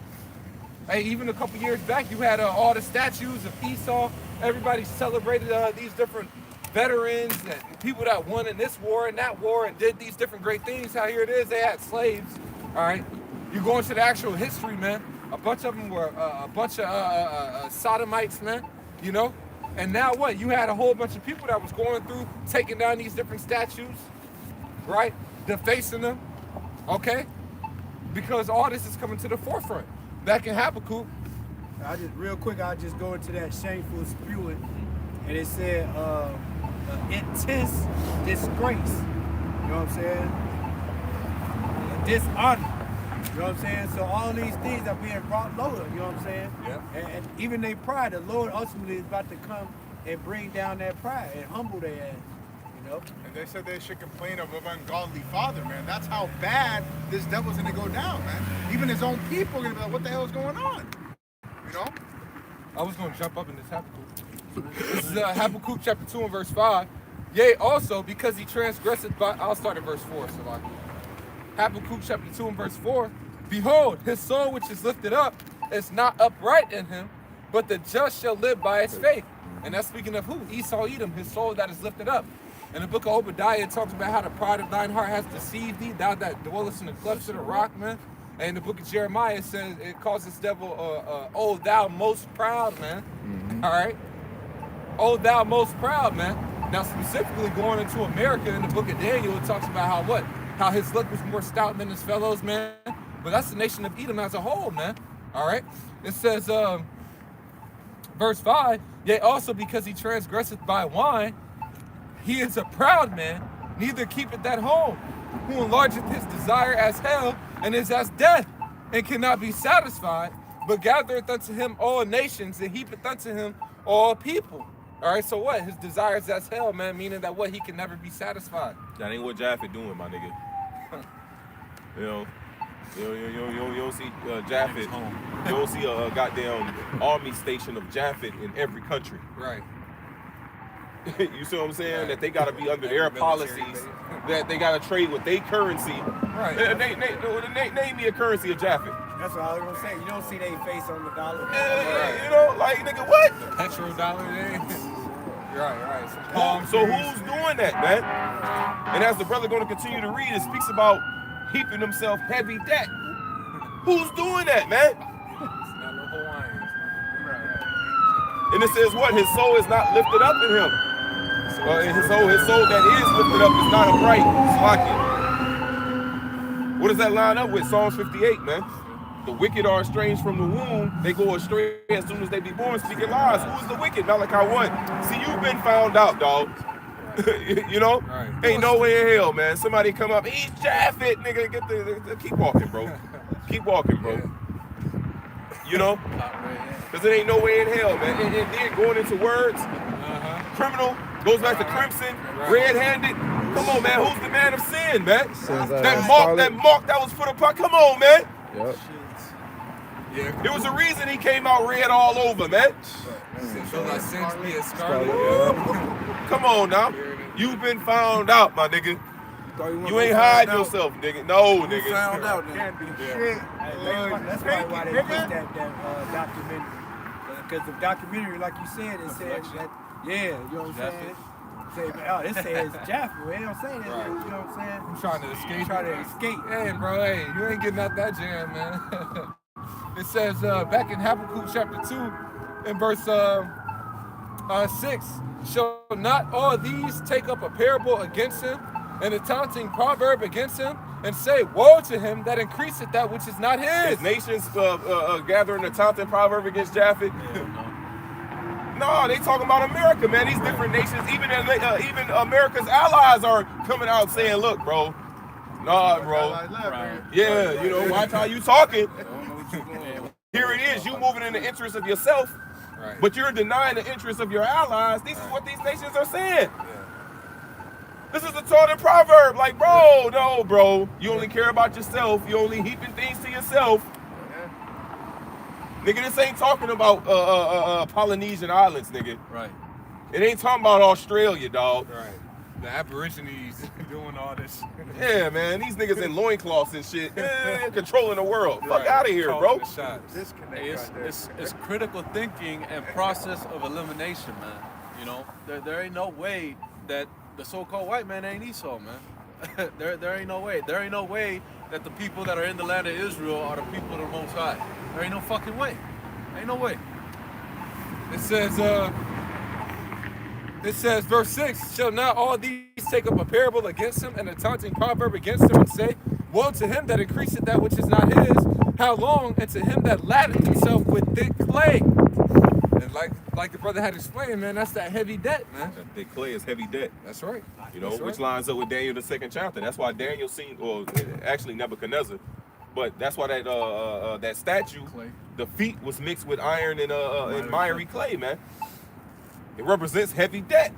Hey, even a couple years back, you had all the statues of Esau. Everybody celebrated these different veterans and people that won in this war and that war and did these different great things. How here it is, they had slaves, all right? You go into the actual history, man, a bunch of them were a bunch of sodomites, man, you know? And now what? You had a whole bunch of people that was going through, taking down these different statues, right? Defacing them, okay? Because all this is coming to the forefront. Back in Habakkuk. Real quick, I'll just go into that shameful spewing. And it said, intense disgrace. You know what I'm saying? Dishonor. You know what I'm saying? So all these things are being brought lower, you know what I'm saying? Yeah. And even their pride, the Lord ultimately is about to come and bring down their pride and humble their ass, you know? And they said they should complain of an ungodly father, man. That's how bad this devil's gonna go down, man. Even his own people are gonna be like, what the hell is going on? You know? I was going to jump up in this Habakkuk. This is Habakkuk chapter 2 and verse 5. Yea, also, because he transgresseth by... I'll start at verse 4, so like... Habakkuk chapter 2 and verse 4. Behold, his soul which is lifted up is not upright in him, but the just shall live by his faith. And that's speaking of who? Esau Edom, his soul that is lifted up. In the book of Obadiah, it talks about how the pride of thine heart has deceived thee, thou that dwellest in the clefts of the rock, man. And in the book of Jeremiah, it says, it calls this devil, oh, thou most proud, man. All right? Oh, thou most proud, man. Now, specifically going into America, in the book of Daniel, it talks about how what? How his look was more stout than his fellows, man. But that's the nation of Edom as a whole, man. All right? It says, verse 5, yea, also because he transgresseth by wine, he is a proud man, neither keepeth that home, who enlargeth his desire as hell, and is as death, and cannot be satisfied, but gathereth unto him all nations, and heapeth unto him all people. All right, so what? His desire is as hell, man, meaning that what? He can never be satisfied. That ain't what Japhet doing, my nigga. You don't see Japhet. You don't see a goddamn army station of Japhet in every country. Right. You see what I'm saying? Right. That they got to be under their policies. That they got to trade with their currency. Right. Name me a currency of Japhet. That's what I was gonna say. You don't see their face on the dollar. You know, like, nigga, what? Petrodollar there. Right. So who's doing that, man? And as the brother going to continue to read, it speaks about heaping himself heavy debt. Who's doing that, man? And it says what? His soul is not lifted up in him. His soul that is lifted up is not upright. Slacking. What does that line up with? Psalms 58, man. The wicked are estranged from the womb. They go astray as soon as they be born, speaking lies. Who is the wicked? Malachi 1. See, you've been found out, dog. You know? Right. Ain't no way in hell, man. Somebody come up, he's Japhet, nigga. Get the keep walking, bro. Keep walking, bro. You know? Because it ain't no way in hell, man. And then going into words, criminal, goes back to crimson, red-handed. Come on, man. Who's the man of sin, man? That mark that was put upon. Come on, man. Yep. Yeah. There was a reason he came out red all over, man. Come on now. You've been found out, my nigga. You ain't hide yourself, nigga. No, nigga. Found out, nigga. That's probably why they made that documentary. Because the documentary, like you said, it says that, yeah, you know what I'm saying? It says Jaffa. They don't say that, you know what I'm saying? I'm trying to escape. escape. Hey, bro, hey, you ain't getting out that jam, man. It says back in Habakkuk chapter 2 in verse 6, shall not all these take up a parable against him and a taunting proverb against him and say, woe to him that increaseth that which is not his. Nations gathering a taunting proverb against Japhet. No, they talking about America, man. These different nations, even America's allies are coming out saying, look, bro. Nah, bro. Yeah, you know, watch how you talking. Here it is. You moving in the interest of yourself, but you're denying the interest of your allies. This is what these nations are saying. This is a taught proverb. Like, bro, no, bro. You only care about yourself. You only heaping things to yourself. Nigga, this ain't talking about Polynesian islands, nigga. Right. It ain't talking about Australia, dog. Right. The Aborigines doing all this. Yeah, man. These niggas in loincloths and shit. Controlling the world. Fuck out of here, bro. Hey, it's critical thinking and process of elimination, man. You know, there ain't no way that the so-called white man ain't Esau, man. there ain't no way. There ain't no way that the people that are in the land of Israel are the people of the Most High. There ain't no fucking way. Ain't no way. It says, verse 6, shall not all these take up a parable against him and a taunting proverb against him and say, woe to him that increaseth that which is not his, how long, and to him that laddeth himself with thick clay. And like the brother had explained, man, that's that heavy debt, man. That thick clay is heavy debt. That's right. You know, That's which right. lines up with Daniel the 2nd chapter. That's why Daniel seen, or actually Nebuchadnezzar, but that's why that statue, Clay. the feet was mixed with iron and miry clay, man. It represents heavy debt.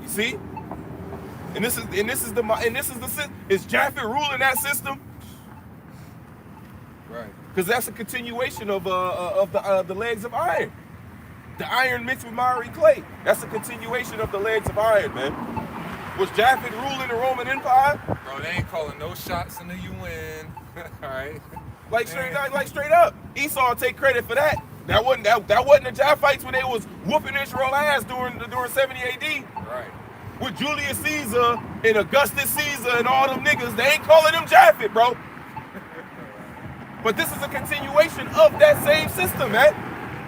You see? And this is the is Japheth ruling that system? Right. Because that's a continuation of the legs of iron. The iron mixed with miry clay. That's a continuation of the legs of iron, man. Was Japheth ruling the Roman Empire? Bro, they ain't calling no shots until you win. All right. Like straight up. Esau take credit for that. That wasn't the Japhites when they was whooping Israel ass during 70 AD. Right. With Julius Caesar and Augustus Caesar and all them niggas, they ain't calling them Japheth, bro. But this is a continuation of that same system, man.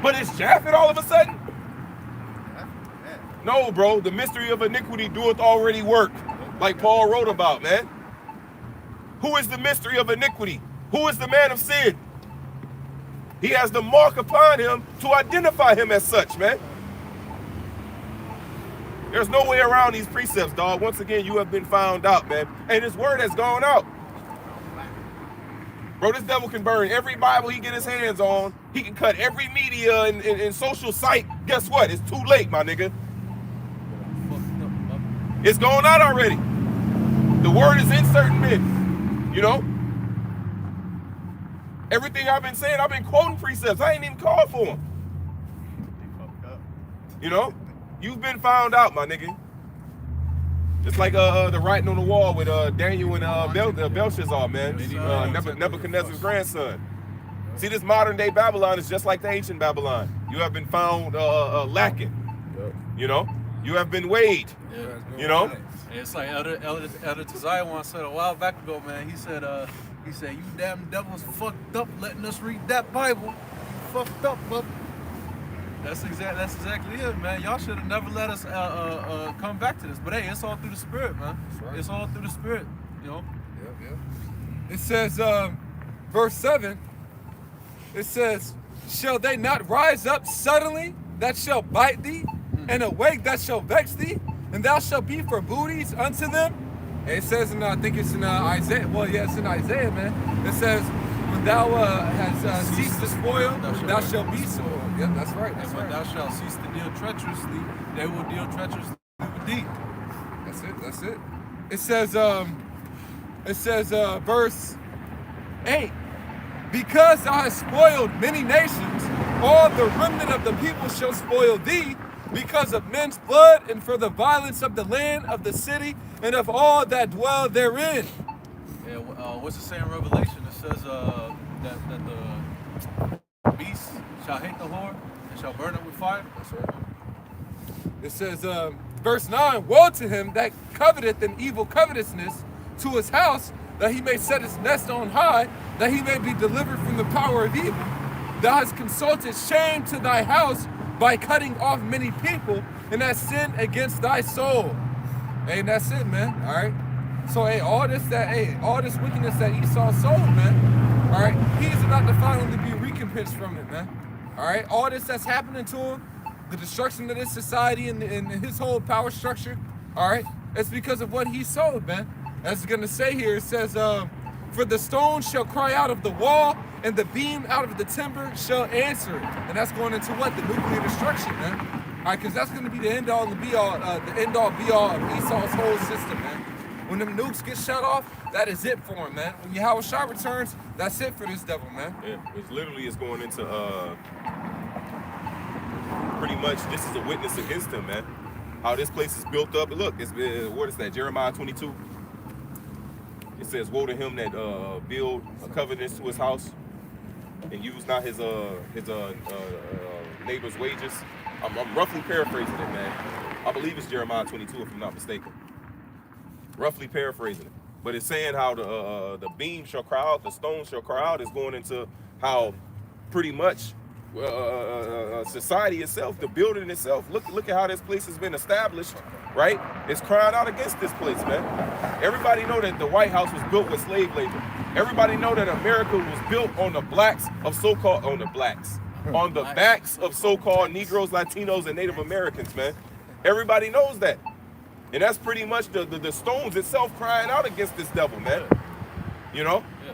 But it's Japheth all of a sudden? No, bro. The mystery of iniquity doeth already work, like Paul wrote about, man. Who is the mystery of iniquity? Who is the man of sin? He has the mark upon him to identify him as such, man. There's no way around these precepts, dog. Once again, you have been found out, man. And his word has gone out. Bro, this devil can burn every Bible he get his hands on. He can cut every media and social site. Guess what? It's too late, my nigga. It's going out already. The word is in certain men, you know? Everything I've been saying, I've been quoting precepts. I ain't even called for them. You know? You've been found out, my nigga. Just like the writing on the wall with Daniel and Belshazzar, man. Nebuchadnezzar's grandson. See, this modern day Babylon is just like the ancient Babylon. You have been found lacking. You know? You have been weighed. You know? It's like Elder Tazai once said a while back ago, man. He said, you damn devils fucked up letting us read that Bible. You fucked up, but that's exactly it, man. Y'all should have never let us come back to this. But hey, it's all through the spirit, man. Right. It's all through the spirit, you know. Yep. It says, verse 7. It says, shall they not rise up suddenly that shall bite thee, and awake that shall vex thee, and thou shalt be for booties unto them? It says in, I think it's in Isaiah. Well, yeah, it's in Isaiah, man. It says, when thou hast ceased to spoil, thou shalt be soiled. Yep, that's right. And when thou shalt cease to deal treacherously, they will deal treacherously with thee. That's it. It says, verse 8, because thou hast spoiled many nations, all the remnant of the people shall spoil thee, because of men's blood and for the violence of the land, of the city, and of all that dwell therein. Yeah, what's it say in Revelation? It says that the beast shall hate the whore and shall burn it with fire. That's right. It says, verse 9, woe to him that coveteth an evil covetousness to his house, that he may set his nest on high, that he may be delivered from the power of evil. Thou hast consulted shame to thy house by cutting off many people, and hast sinned against thy soul. Hey, that's it, man. All right. So, hey, all this wickedness that Esau sold, man. All right, he's about to finally be recompensed from it, man. All right, all this that's happening to him, the destruction of this society and his whole power structure. All right, it's because of what he sold, man. As it's gonna say here, it says, for the stone shall cry out of the wall, and the beam out of the timber shall answer it. And that's going into what? The nuclear destruction, man. All right, because that's going to be the end all and be all, the end all be all of Esau's whole system, man. When them nukes get shut off, that is it for him, man. When Yahweh Shah returns, that's it for this devil, man. Yeah, it's literally is going into pretty much this is a witness against him, man. How this place is built up. Look, it's what is that? Jeremiah 22. It says, "Woe to him that build a covenant to his house and use not his neighbor's wages." I'm roughly paraphrasing it, man. I believe it's Jeremiah 22, if I'm not mistaken. Roughly paraphrasing it, but it's saying how the beam shall cry out, the stone shall cry out. Is going into how pretty much society itself, the building itself. Look at how this place has been established, right? It's crying out against this place, man. Everybody know that the White House was built with slave labor. Everybody know that America was built on the backs of so-called Negroes, Latinos, and Native Americans, man. Everybody knows that. And that's pretty much the stones itself crying out against this devil, man. You know? Yeah.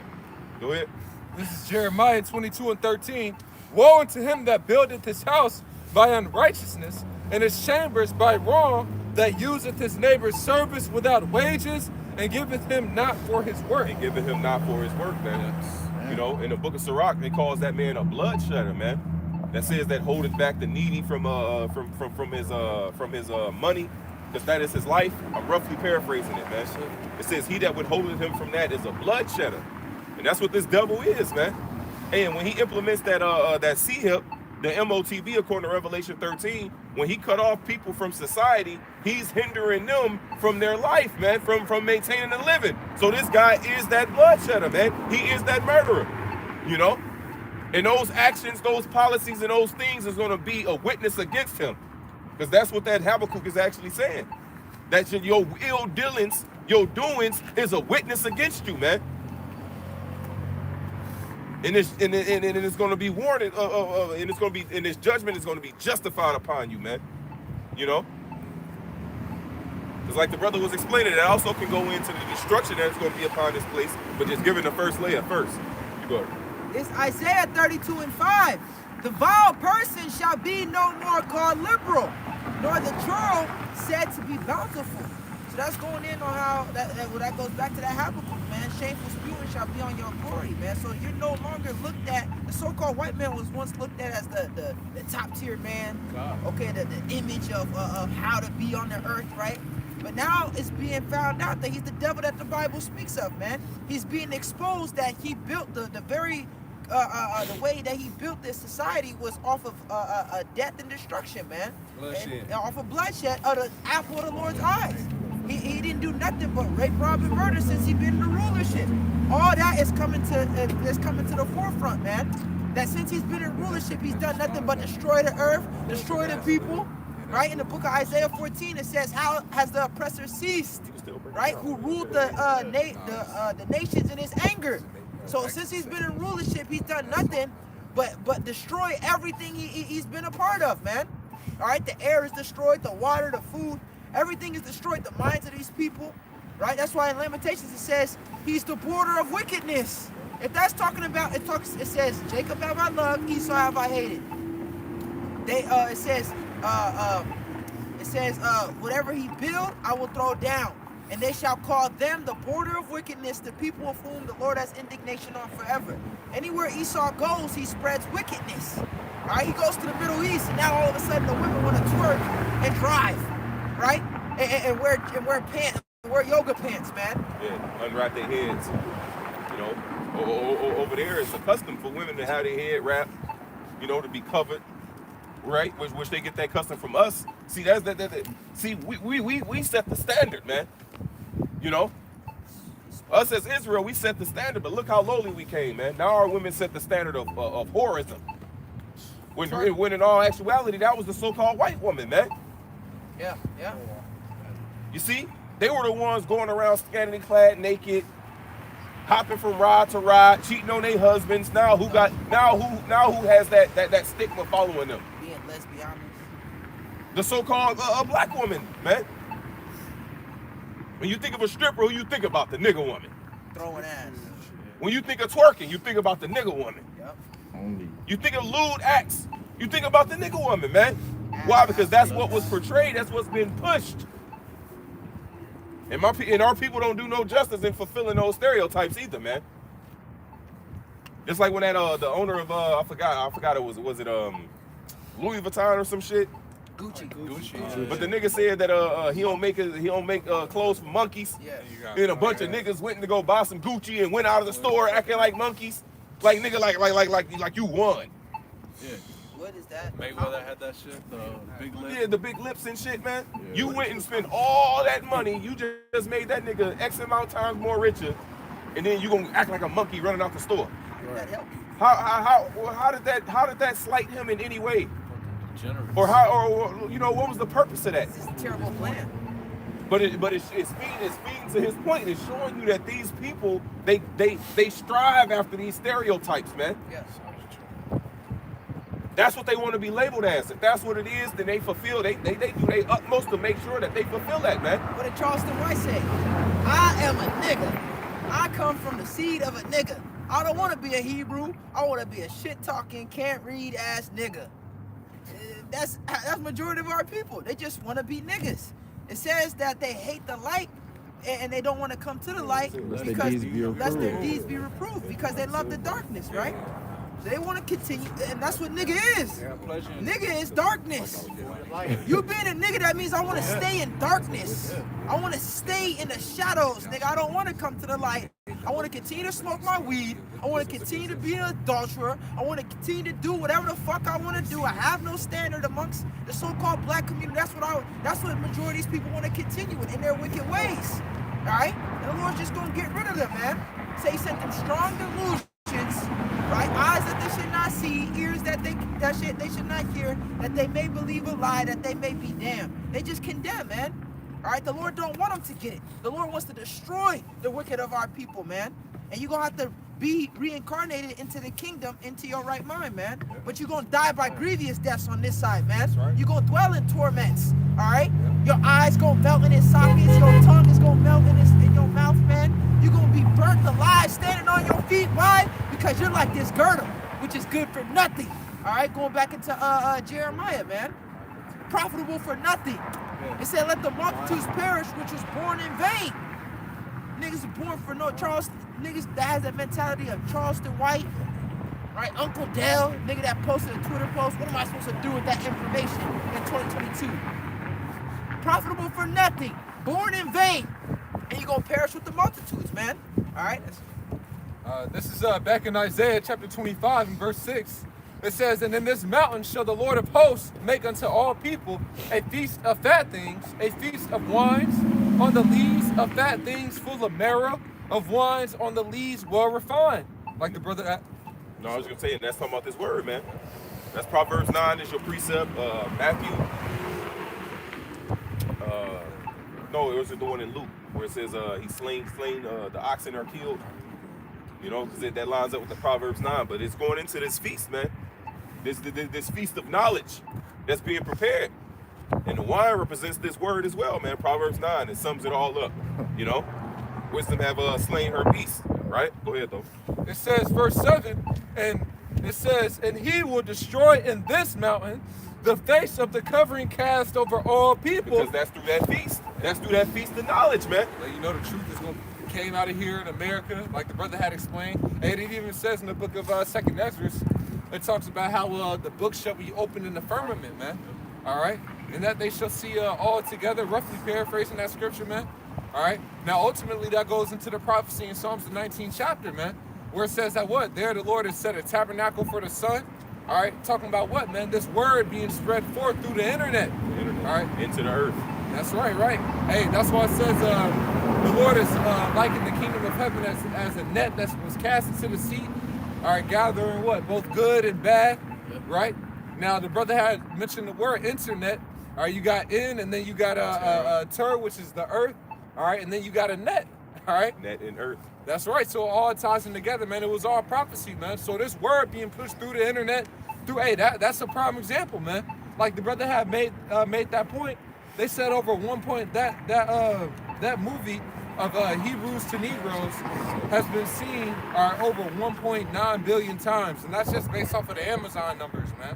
Go ahead. This is Jeremiah 22:13. Woe unto him that buildeth his house by unrighteousness, and his chambers by wrong, that useth his neighbor's service without wages, and giveth him not for his work. And giving him not for his work, man. You know, in the book of Sirach, they calls that man a bloodshedder, man. That says that holdeth back the needy from his money, because that is his life. I'm roughly paraphrasing it, man. It says he that withholdeth him from that is a bloodshedder, and that's what this devil is, man. And when he implements that C-hip, the MOTB, according to Revelation 13, when he cut off people from society, he's hindering them from their life, man, from maintaining a living. So this guy is that bloodshedder, man. He is that murderer, you know? And those actions, those policies, and those things is going to be a witness against him. Because that's what that Habakkuk is actually saying. That your ill dealings, your doings is a witness against you, man. And it's going to be warranted, and it's going to be, and this judgment is going to be justified upon you, man. You know, because like the brother was explaining, it also can go into the destruction that's going to be upon this place, but just giving the first layer first. You go. It's Isaiah 32:5. The vile person shall be no more called liberal, nor the churl said to be bountiful. So that's going in on how that goes back to that Habakkuk, man. Shameful spewing shall be on your glory, man. So you're no longer looked at. The so-called white man was once looked at as the top tier man. Okay, the image of how to be on the earth, right? But now it's being found out that he's the devil that the Bible speaks of, man. He's being exposed that he built the way that he built this society was off of death and destruction, man. And off of bloodshed, of the apple of the Lord's eyes. He didn't do nothing but rape, rob, and murder since he's been in the rulership. All that is coming to the forefront, man. That since he's been in rulership, he's done nothing but destroy the earth, destroy the people. Right? In the book of Isaiah 14, it says, "How has the oppressor ceased?" Right? Who ruled the nations in his anger. So since he's been in rulership, he's done nothing but destroy everything he's been a part of, man. All right? The air is destroyed, the water, the food, everything is destroyed, the minds of these people. Right? That's why in Lamentations it says, he's the border of wickedness. If that's talking about, it says, Jacob have I loved, Esau have I hated. It says, whatever he build, I will throw down. And they shall call them the border of wickedness, the people of whom the Lord has indignation on forever. Anywhere Esau goes, he spreads wickedness. All right, he goes to the Middle East, and now all of a sudden the women want to twerk and drive, right? And wear pants, wear yoga pants, man. Yeah, unwrap their heads. You know, over there it's a custom for women to have their head wrapped, you know, to be covered. Right, which they get that custom from us. See, that's that. See, we set the standard, man. You know, us as Israel, we set the standard. But look how lowly we came, man. Now our women set the standard of whorism. When in all actuality, that was the so-called white woman, man. Yeah. You see, they were the ones going around scantily clad, naked, hopping from rod to rod, cheating on their husbands. Now who has that stigma following them? Lesbian. The so-called black woman, man. When you think of a stripper, who you think about? The nigga woman. Throwing ass. When you think of twerking, you think about the nigga woman. Yep. Only. You think of lewd acts, you think about the nigga woman, man. Why? Because that's what was portrayed. That's what's been pushed. And our people don't do no justice in fulfilling those stereotypes either, man. Just like when that the owner of I forgot it was Louis Vuitton or some shit. Gucci. But the nigga said that he don't make clothes for monkeys. Yeah. And a bunch of niggas went to go buy some Gucci and went out of the store acting like monkeys. Like nigga, like you won. Yeah. What is that? Mayweather had that shit, the big lip. Yeah, the big lips and shit, man. You went and spent all that money. You just made that nigga X amount of times more richer, and then you gonna act like a monkey running out the store. How did that help you? How did that slight him in any way? Degenerate. Or what was the purpose of that? This is a terrible plan. But it's speaking to his point. It's showing you that these people they strive after these stereotypes, man. Yes. That's what they want to be labeled as. If that's what it is, then they fulfill. They do their utmost to make sure that they fulfill that, man. What did Charleston White say? I am a nigga. I come from the seed of a nigga. I don't want to be a Hebrew. I want to be a shit talking, can't read ass nigga. That's majority of our people. They just want to be niggas. It says that they hate the light and they don't want to come to the light lest their deeds be reproved because they love the darkness, right? So they want to continue, and that's what nigga is. Nigga is darkness. You being a nigga, that means I want to stay in darkness. I want to stay in the shadows, nigga. I don't want to come to the light. I want to continue to smoke my weed. I want to continue to be an adulterer. I want to continue to do whatever the fuck I want to do. I have no standard amongst the so-called black community. That's what the majority of these people want to continue in their wicked ways. All right? And the Lord's just going to get rid of them, man. Say he sent them strong delusions, right? Eyes that they should not see, ears that they should not hear, that they may believe a lie, that they may be damned. They just condemn, man. All right, the Lord don't want them to get it. The Lord wants to destroy the wicked of our people, man. And you're going to have to be reincarnated into the kingdom, into your right mind, man. But you're going to die by grievous deaths on this side, man. You're going to dwell in torments, all right? Your eyes going to melt in its sockets. Your tongue is going to melt in your mouth, man. You're going to be burnt alive standing on your feet. Why? Because you're like this girdle, which is good for nothing. All right, going back into Jeremiah, man. Profitable for nothing. It said, let the multitudes perish, which was born in vain. Niggas are born for no Charleston. Niggas that has that mentality of Charleston White, right? Uncle Dale, nigga that posted a Twitter post. What am I supposed to do with that information in 2022? Profitable for nothing, born in vain, and you're gonna perish with the multitudes, man. All right. This is back in Isaiah chapter 25 and verse 6. It says, and in this mountain shall the Lord of hosts make unto all people a feast of fat things, a feast of wines on the lees of fat things full of marrow, of wines on the lees well refined. Like the brother. No, I was gonna say that's talking about this word, man. That's Proverbs 9 is your precept. Matthew. No, it was the one in Luke where it says he slain the oxen are killed. You know, because that lines up with the Proverbs 9. But it's going into this feast, man. This feast of knowledge that's being prepared. And the wine represents this word as well, man. Proverbs 9, it sums it all up. You know? Wisdom have slain her beast, right? Go ahead, though. It says, verse 7, and it says, and he will destroy in this mountain the face of the covering cast over all people. Because that's through that feast. That's through that feast of knowledge, man. Like, you know, the truth is going to came out of here in America, like the brother had explained. And it even says in the book of 2nd Ezra, it talks about how the book shall be opened in the firmament, man. All right? And that they shall see all together, roughly paraphrasing that scripture, man. All right? Now, ultimately, that goes into the prophecy in Psalms, the 19th chapter, man, where it says that what? There the Lord has set a tabernacle for the sun. All right? Talking about what, man? This word being spread forth through the internet. All right? Into the earth. That's right. Hey, that's why it says the Lord is likened the kingdom of heaven as a net that was cast into the sea. All right, gathering what? Both good and bad, right? Now, the brother had mentioned the word internet. All right, you got in, and then you got a tur, which is the earth. All right, and then you got a net. All right? Net and earth. That's right. So all ties in together, man. It was all prophecy, man. So this word being pushed through the internet, that's a prime example, man. Like the brother had made that point. They said over 1 point that movie of Hebrews to Negroes has been seen over 1.9 billion times, and that's just based off of the Amazon numbers, man.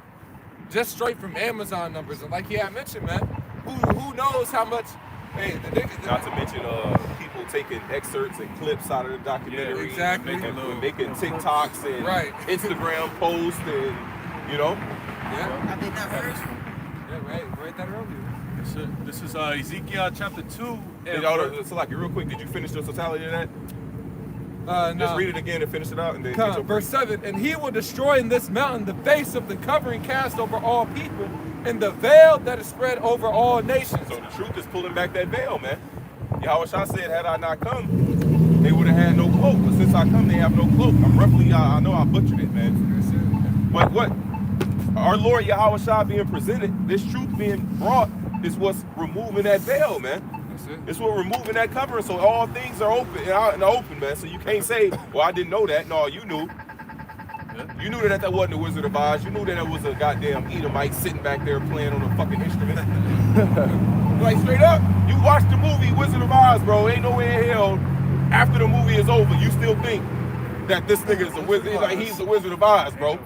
just straight from Amazon numbers. And like he had mentioned, man, who knows how much, hey, the niggas. Not to mention people taking excerpts and clips out of the documentary. Yeah, exactly. And making TikToks and Right. Instagram posts and, you know. Yeah. Have they not heard? Yeah, right that earlier. This is Ezekiel chapter 2. And So like, real quick, did you finish the totality of that? No. Just read it again and finish it out. And then Come, get your verse 7, and he will destroy in this mountain the face of the covering cast over all people, and the veil that is spread over all nations. So the truth is pulling back that veil, man. Yahweh Shah said, had I not come, they would have had no cloak. But since I come, they have no cloak. I'm roughly, I know I butchered it, man. But what? Our Lord Yahweh Shah being presented, this truth being brought, is what's removing that veil, man. It's what removing that covering, so all things are open out in the open, man. So you can't say, well, I didn't know that. No, you knew. You knew that wasn't the Wizard of Oz. You knew that it was a goddamn Edomite sitting back there playing on a fucking instrument. Like, straight up, you watch the movie Wizard of Oz, bro. Ain't no way in hell, after the movie is over, you still think that this nigga is a wizard, like he's the Wizard of Oz, bro.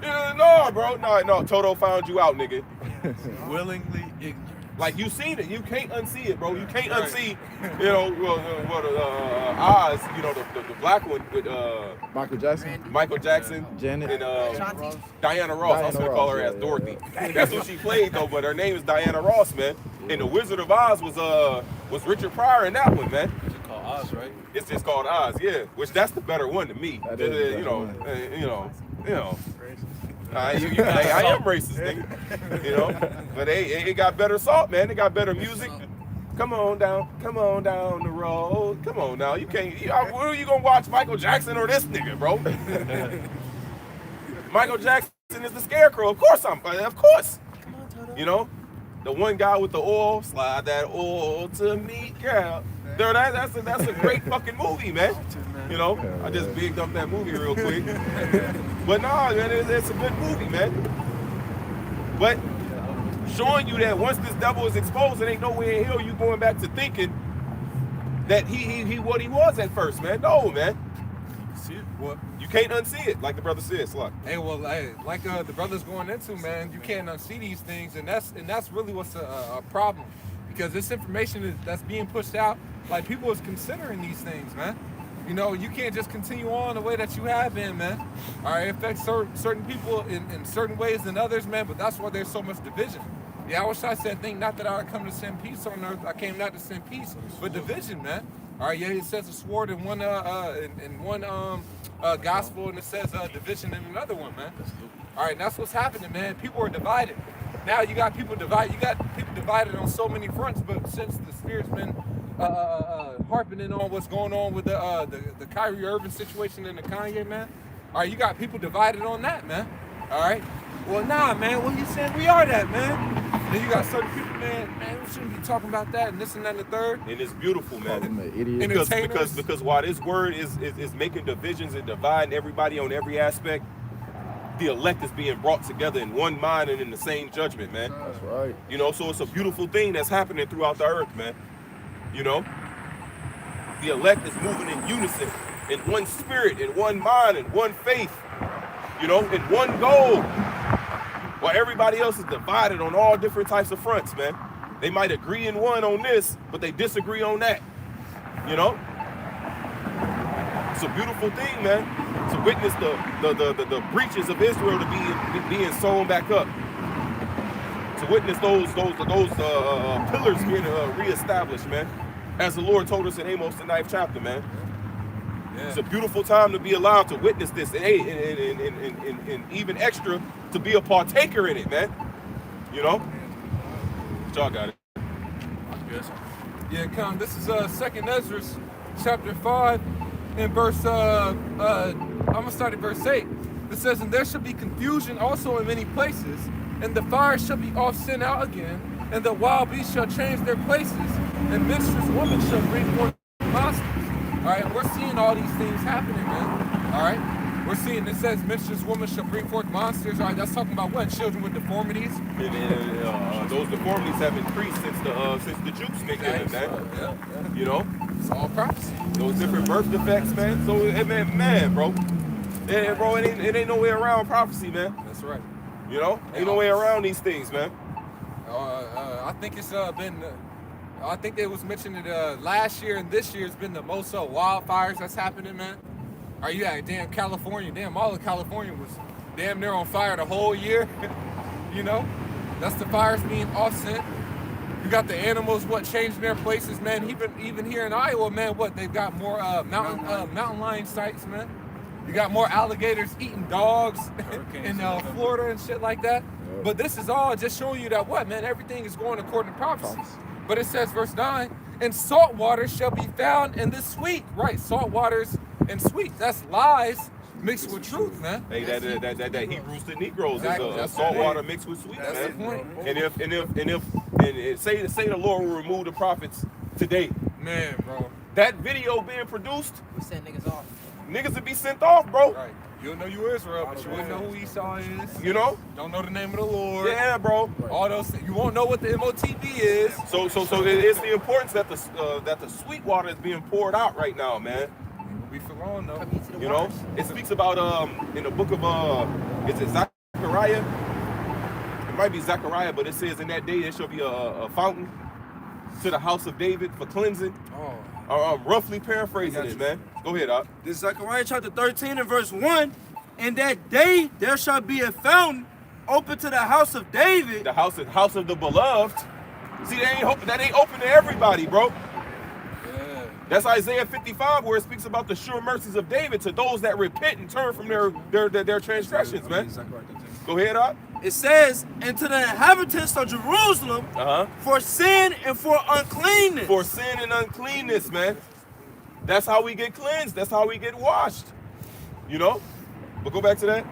No, bro. No. Toto found you out, nigga. willingly ignorant. Like, you seen it. You can't unsee it, bro. You can't unsee, you know, Oz, you know, the black one with Michael Jackson, Janet, and Shanti? Diana Ross. I was gonna call her as Dorothy. That's what she played though, but her name is Diana Ross, man. And the Wizard of Oz was Richard Pryor in that one, man. It's called Oz, right? It's just called Oz, yeah. Which that's the better one to me. That is the better You know. I I am racist, nigga. You know, but it got better salt, man. It got better music. Come on down the road. Come on now, you can't. What are you gonna watch, Michael Jackson or this nigga, bro? Michael Jackson is the Scarecrow. Of course. Come on, Toto. You know, the one guy with the oil, slide that oil to me, girl. There, that's a great fucking movie, man. You know, I just bigged up that movie real quick. But nah, man, it's a good movie, man. But showing you that once this devil is exposed, it ain't nowhere in hell you going back to thinking that he what he was at first, man. No, man. See it? What? You can't unsee it, like the brother said, Slug. Hey, well, hey, like the brother's going into, man, you can't unsee these things, and that's really what's a problem, because this information that's being pushed out, like, people is considering these things, man. You know, you can't just continue on the way that you have been, man. All right, it affects certain people in certain ways than others, man, but that's why there's so much division. Yeah, I wish I said, think not that I come to send peace on earth. I came not to send peace, but division, man. All right, yeah, it says a sword in one gospel, and it says division in another one, man. All right, and that's what's happening, man. People are divided. Now you got people divided. You got people divided on so many fronts, but since the Spirit's been harping in on what's going on with the Kyrie Irving situation and the Kanye, man. All right, you got people divided on that, man. All right. Well, nah, man. What you saying? We are that, man. Then you got certain people, man, we shouldn't be talking about that and this and that and the third. And it's beautiful, man. Because while this word is making divisions and dividing everybody on every aspect, the elect is being brought together in one mind and in the same judgment, man. That's right. You know, so it's a beautiful thing that's happening throughout the earth, man. You know, the elect is moving in unison, in one spirit, in one mind, in one faith, you know, in one goal. While everybody else is divided on all different types of fronts, man. They might agree in one on this, but they disagree on that, you know? It's a beautiful thing, man. To witness the breaches of Israel to being sewn back up. To witness those pillars being reestablished, man. As the Lord told us in Amos, the 9th chapter, man. Yeah. It's a beautiful time to be allowed to witness this, and even extra to be a partaker in it, man. You know? But y'all got it. Yes. Yeah, come. This is 2nd Ezra, chapter 5, and verse. I'm gonna start at verse 8. It says, "And there shall be confusion also in many places, and the fire shall be off sent out again, and the wild beasts shall change their places, and minstrous women shall bring forth monsters." All right, and we're seeing all these things happening, man. All right, we're seeing, it says minstrous women shall bring forth monsters. All right, that's talking about what? Children with deformities. And those deformities have increased since the Jews began, man. Yeah. You know, It's all prophecy. those different birth defects, man. So, man, bro. Yeah, bro, it ain't no way around prophecy, man. That's right. You know, ain't no way around these things, man. I think it's been. I think it was mentioned that last year and this year has been the most wildfires that's happening, man. Are you at damn California? Damn, all of California was damn near on fire the whole year. You know, that's the fires being offset. You got the animals changing their places, man. Even here in Iowa, man, they've got more mountain lion sites, man. You got more alligators eating dogs in Florida and shit like that. But this is all just showing you that man, everything is going according to prophecy. But it says, verse 9, and salt water shall be found in the sweet. Right, salt waters and sweet. That's lies mixed with truth, man. Hey, that Hebrews to Negroes Exactly. is a That's salt the water point. mixed with sweet, That's man. the point. And say the Lord will remove the prophets today. Man, bro. That video being produced, We send niggas off. niggas would be sent off, bro. Right. You'll know you Israel, but you wouldn't know who Esau is. You know? Don't know the name of the Lord. Yeah, bro. All those things. You won't know what the MOTB is. So it's the importance that the sweet water is being poured out right now, man. It will be for long, though. Come into the You know, waters. it speaks about in the book of is it Zechariah? It might be Zechariah, but it says in that day there shall be a fountain to the house of David for cleansing. Oh. I'm roughly paraphrasing it, man. Go ahead, Op. This is Zechariah chapter 13 and verse 1. In that day there shall be a fountain open to the house of David. The house of the beloved. See, that ain't open to everybody, bro. Yeah. That's Isaiah 55, where it speaks about the sure mercies of David to those that repent and turn from their transgressions, man. Go ahead, Op. It says, and to the inhabitants of Jerusalem for sin and for uncleanness. For sin and uncleanness, man. That's how we get cleansed. That's how we get washed. You know? But go back to that.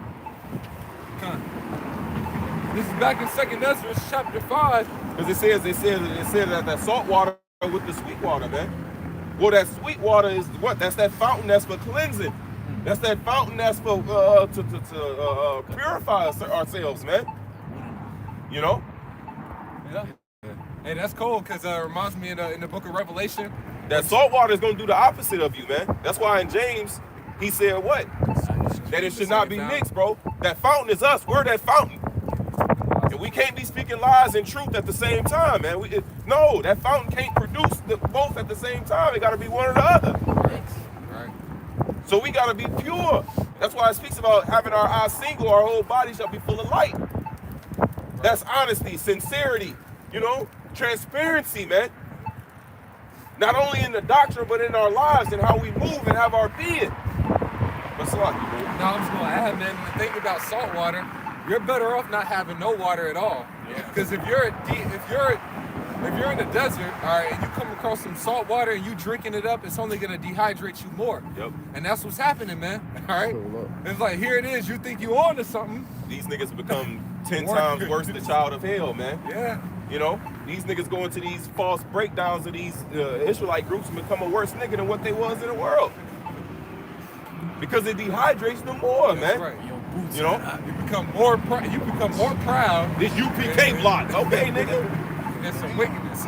This is back in 2nd Ezra chapter 5. Because it says that salt water with the sweet water, man. Well, that sweet water is what? That's that fountain that's for cleansing. That's that fountain that's for to purify ourselves, man. You know? Yeah. Hey, that's cool because it reminds me in the book of Revelation. That salt water is going to do the opposite of you, man. That's why in James, he said what? That it should not be mixed, bro. That fountain is us. We're that fountain. And we can't be speaking lies and truth at the same time, man. No, that fountain can't produce both at the same time. It got to be one or the other. Right. So we got to be pure. That's why it speaks about having our eyes single, our whole body shall be full of light. That's honesty, sincerity, you know, transparency, man. Not only in the doctrine, but in our lives and how we move and have our being. What's up, bro? Now I'm just gonna add, man. The thing about salt water, you're better off not having no water at all. Because if you're in the desert, all right, and you come across some salt water and you drinking it up, it's only gonna dehydrate you more. Yep. And that's what's happening, man. All right. It's like here it is. You think you on to something? These niggas become 10 times worse the child of hell, man. Yeah. You know, these niggas go into these false breakdowns of these Israelite groups and become a worse nigga than what they was in the world. Because it dehydrates them more, That's man. right. You know? You become more proud. This UPK block. Okay, nigga. There's some wickedness.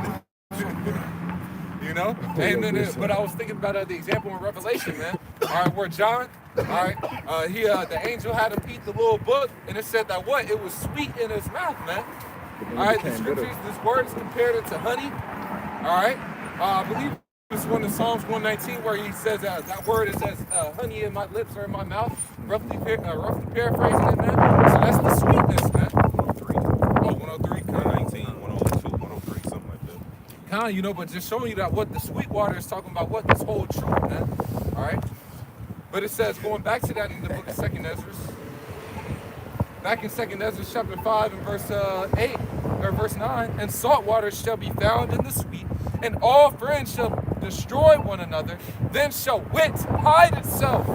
You know? And then, but I was thinking about the example in Revelation, man. All right, where John, all right, the angel had him eat the little book, and it said that what? It was sweet in his mouth, man. All right, the scriptures, this word is compared it to honey. All right, I believe it's one in Psalms 119 where he says that word is as honey in my lips or in my mouth. Roughly paraphrasing it, man. So that's the sweetness, man. 103, 119, 102, 103, something like that. kind of, you know, but just showing you that what the sweet water is talking about, what this whole truth, man. All right. But it says, going back to that in the book of 2nd Ezra, back in 2nd Ezra chapter 5 and verse 8 or verse 9, and salt water shall be found in the sweet, and all friends shall destroy one another. Then shall wit hide itself.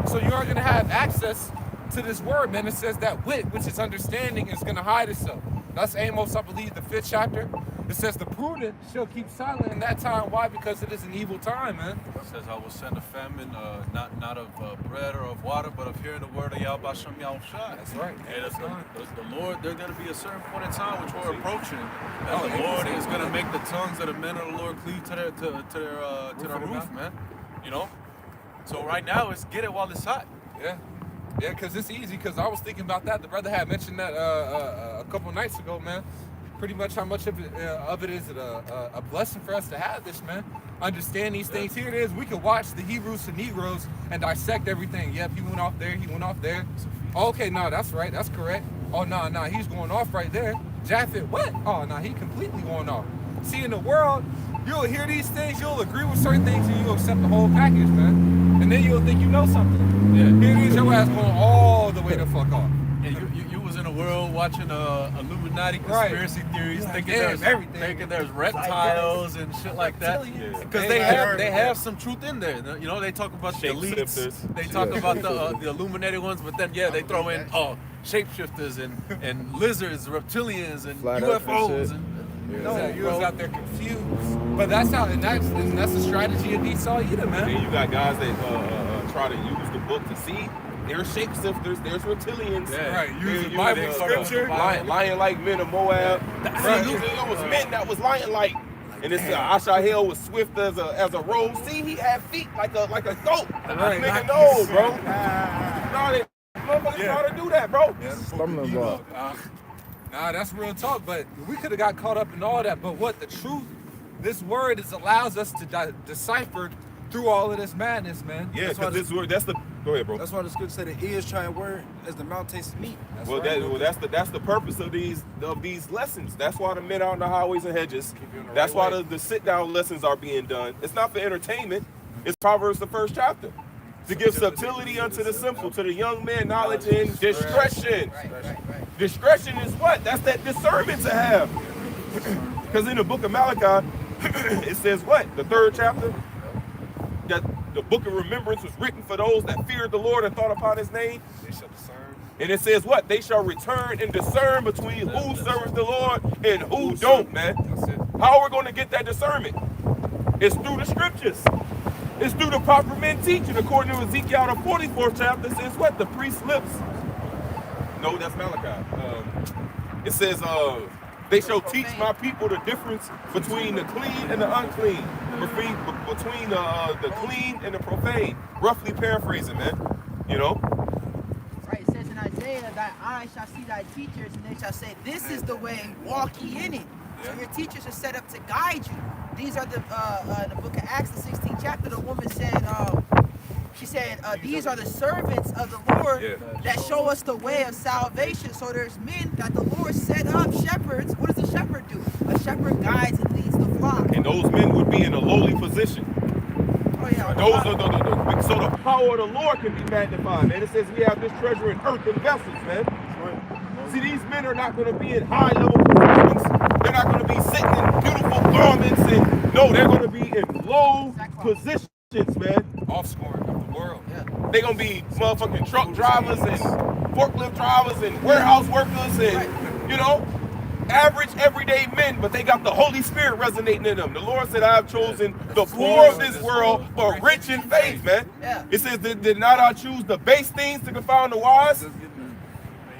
So you aren't going to have access to this word, man. It says that wit, which is understanding, is going to hide itself. That's Amos, I believe, the 5th chapter. It says the prudent shall keep silent in that time. Why? Because it is an evil time, man. It says, I will send a famine, not of bread or of water, but of hearing the word of Yahweh Shem Yahushua. That's right. And the Lord, there's going to be a certain point in time which we're approaching, that the Lord is going to make the tongues of the men of the Lord cleave to their roof, man. You know? So right now, it's get it while it's hot. Yeah. Yeah, because it's easy, because I was thinking about that. The brother had mentioned that a couple nights ago, man. Pretty much how much of it is a blessing for us to have this, man. Understand these things. Here it is. We could watch the Hebrews to Negroes and dissect everything. Yep, he went off there. He went off there. Okay, no, that's right. That's correct. Oh, no, he's going off right there. Japhet, what? Oh, no, he completely going off. See, in the world, you'll hear these things, you'll agree with certain things, and you'll accept the whole package, man. And then you'll think you know something. Yeah. Here it is, your ass going all the way the fuck off. And you was in the world watching Illuminati conspiracy theories, thinking there's reptiles and shit like that. Because they have some truth in there. You know, they talk about the elites, they talk about the Illuminati ones, but then they throw in shapeshifters and lizards, reptilians, and Flat Earth UFOs. You was out there confused. But that's the strategy of Esau either, man. Then you got guys that try to use the book to see. There's shapeshifters, there's reptilians. Yeah. Right, use the Bible scripture. Lying like men of Moab. It was men that was lying like. And it's Ashahel was swift as a rose. See, he had feet like a goat. Right. Nigga, no, bro. No, motherfuckers try to do that, bro. Stumbling block. Nah, that's real talk. But we could have got caught up in all that. But what the truth, this word allows us to decipher through all of this madness, man. Yeah, because this word, go ahead, bro. That's why the scripture said the ears try word as the mouth tastes meat. That's the purpose of these lessons. That's why the men out on the highways and hedges. That's why the sit down lessons are being done. It's not for entertainment. It's Proverbs the 1st chapter. To give subtlety unto the simple, to the young man knowledge and discretion. Right. Discretion is what? That's that discernment to have. Because in the book of Malachi, it says what? The 3rd chapter? That the book of remembrance was written for those that feared the Lord and thought upon his name. They shall discern. And it says what? They shall return and discern between who serves the Lord and who don't, man. That's it. How are we going to get that discernment? It's through the scriptures. It's through the proper men teaching. According to Ezekiel, the 44th chapter says what? The priest's lips. No, that's Malachi. It says, they shall teach my people the difference between the clean and the unclean, between the clean and the profane. Roughly paraphrasing, man. You know? Right, it says in Isaiah, thy eyes shall see thy teachers, and they shall say, this is the way, walk ye in it. So your teachers are set up to guide you. These are the in the book of Acts, the 16th chapter, the woman said, she said, these are the servants of the Lord that show us the way of salvation. So there's men that the Lord set up, shepherds. What does a shepherd do? A shepherd guides and leads the flock. And those men would be in a lowly position. Oh, yeah. Those are so the power of the Lord can be magnified, man. It says we have this treasure in earthen vessels, man. See, these men are not going to be in high-level positions. They're not going to be sitting in beautiful garments. No, they're going to be in low positions, man. Offscoring of the world. Yeah. They're going to be motherfucking truck drivers and forklift drivers and warehouse workers and, you know, average everyday men, but they got the Holy Spirit resonating in them. The Lord said, I have chosen the poor of this world, but rich in faith, man. Yeah. It says, did not I choose the base things to confound the wise?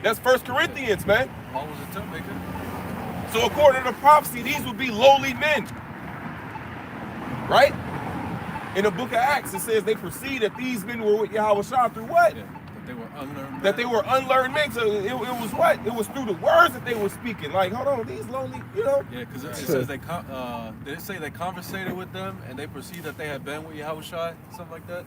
That's 1 Corinthians, man. Paul was a tent maker. So according to prophecy, these would be lowly men. Right? In the book of Acts, it says they perceived that these men were with Yahweh Shah through what? Yeah, that they were unlearned. That they were unlearned men. So it was what? It was through the words that they were speaking. Like, hold on, these lowly, you know? Yeah, because it says they say they conversated with them and they perceived that they had been with Yahweh Shai, something like that.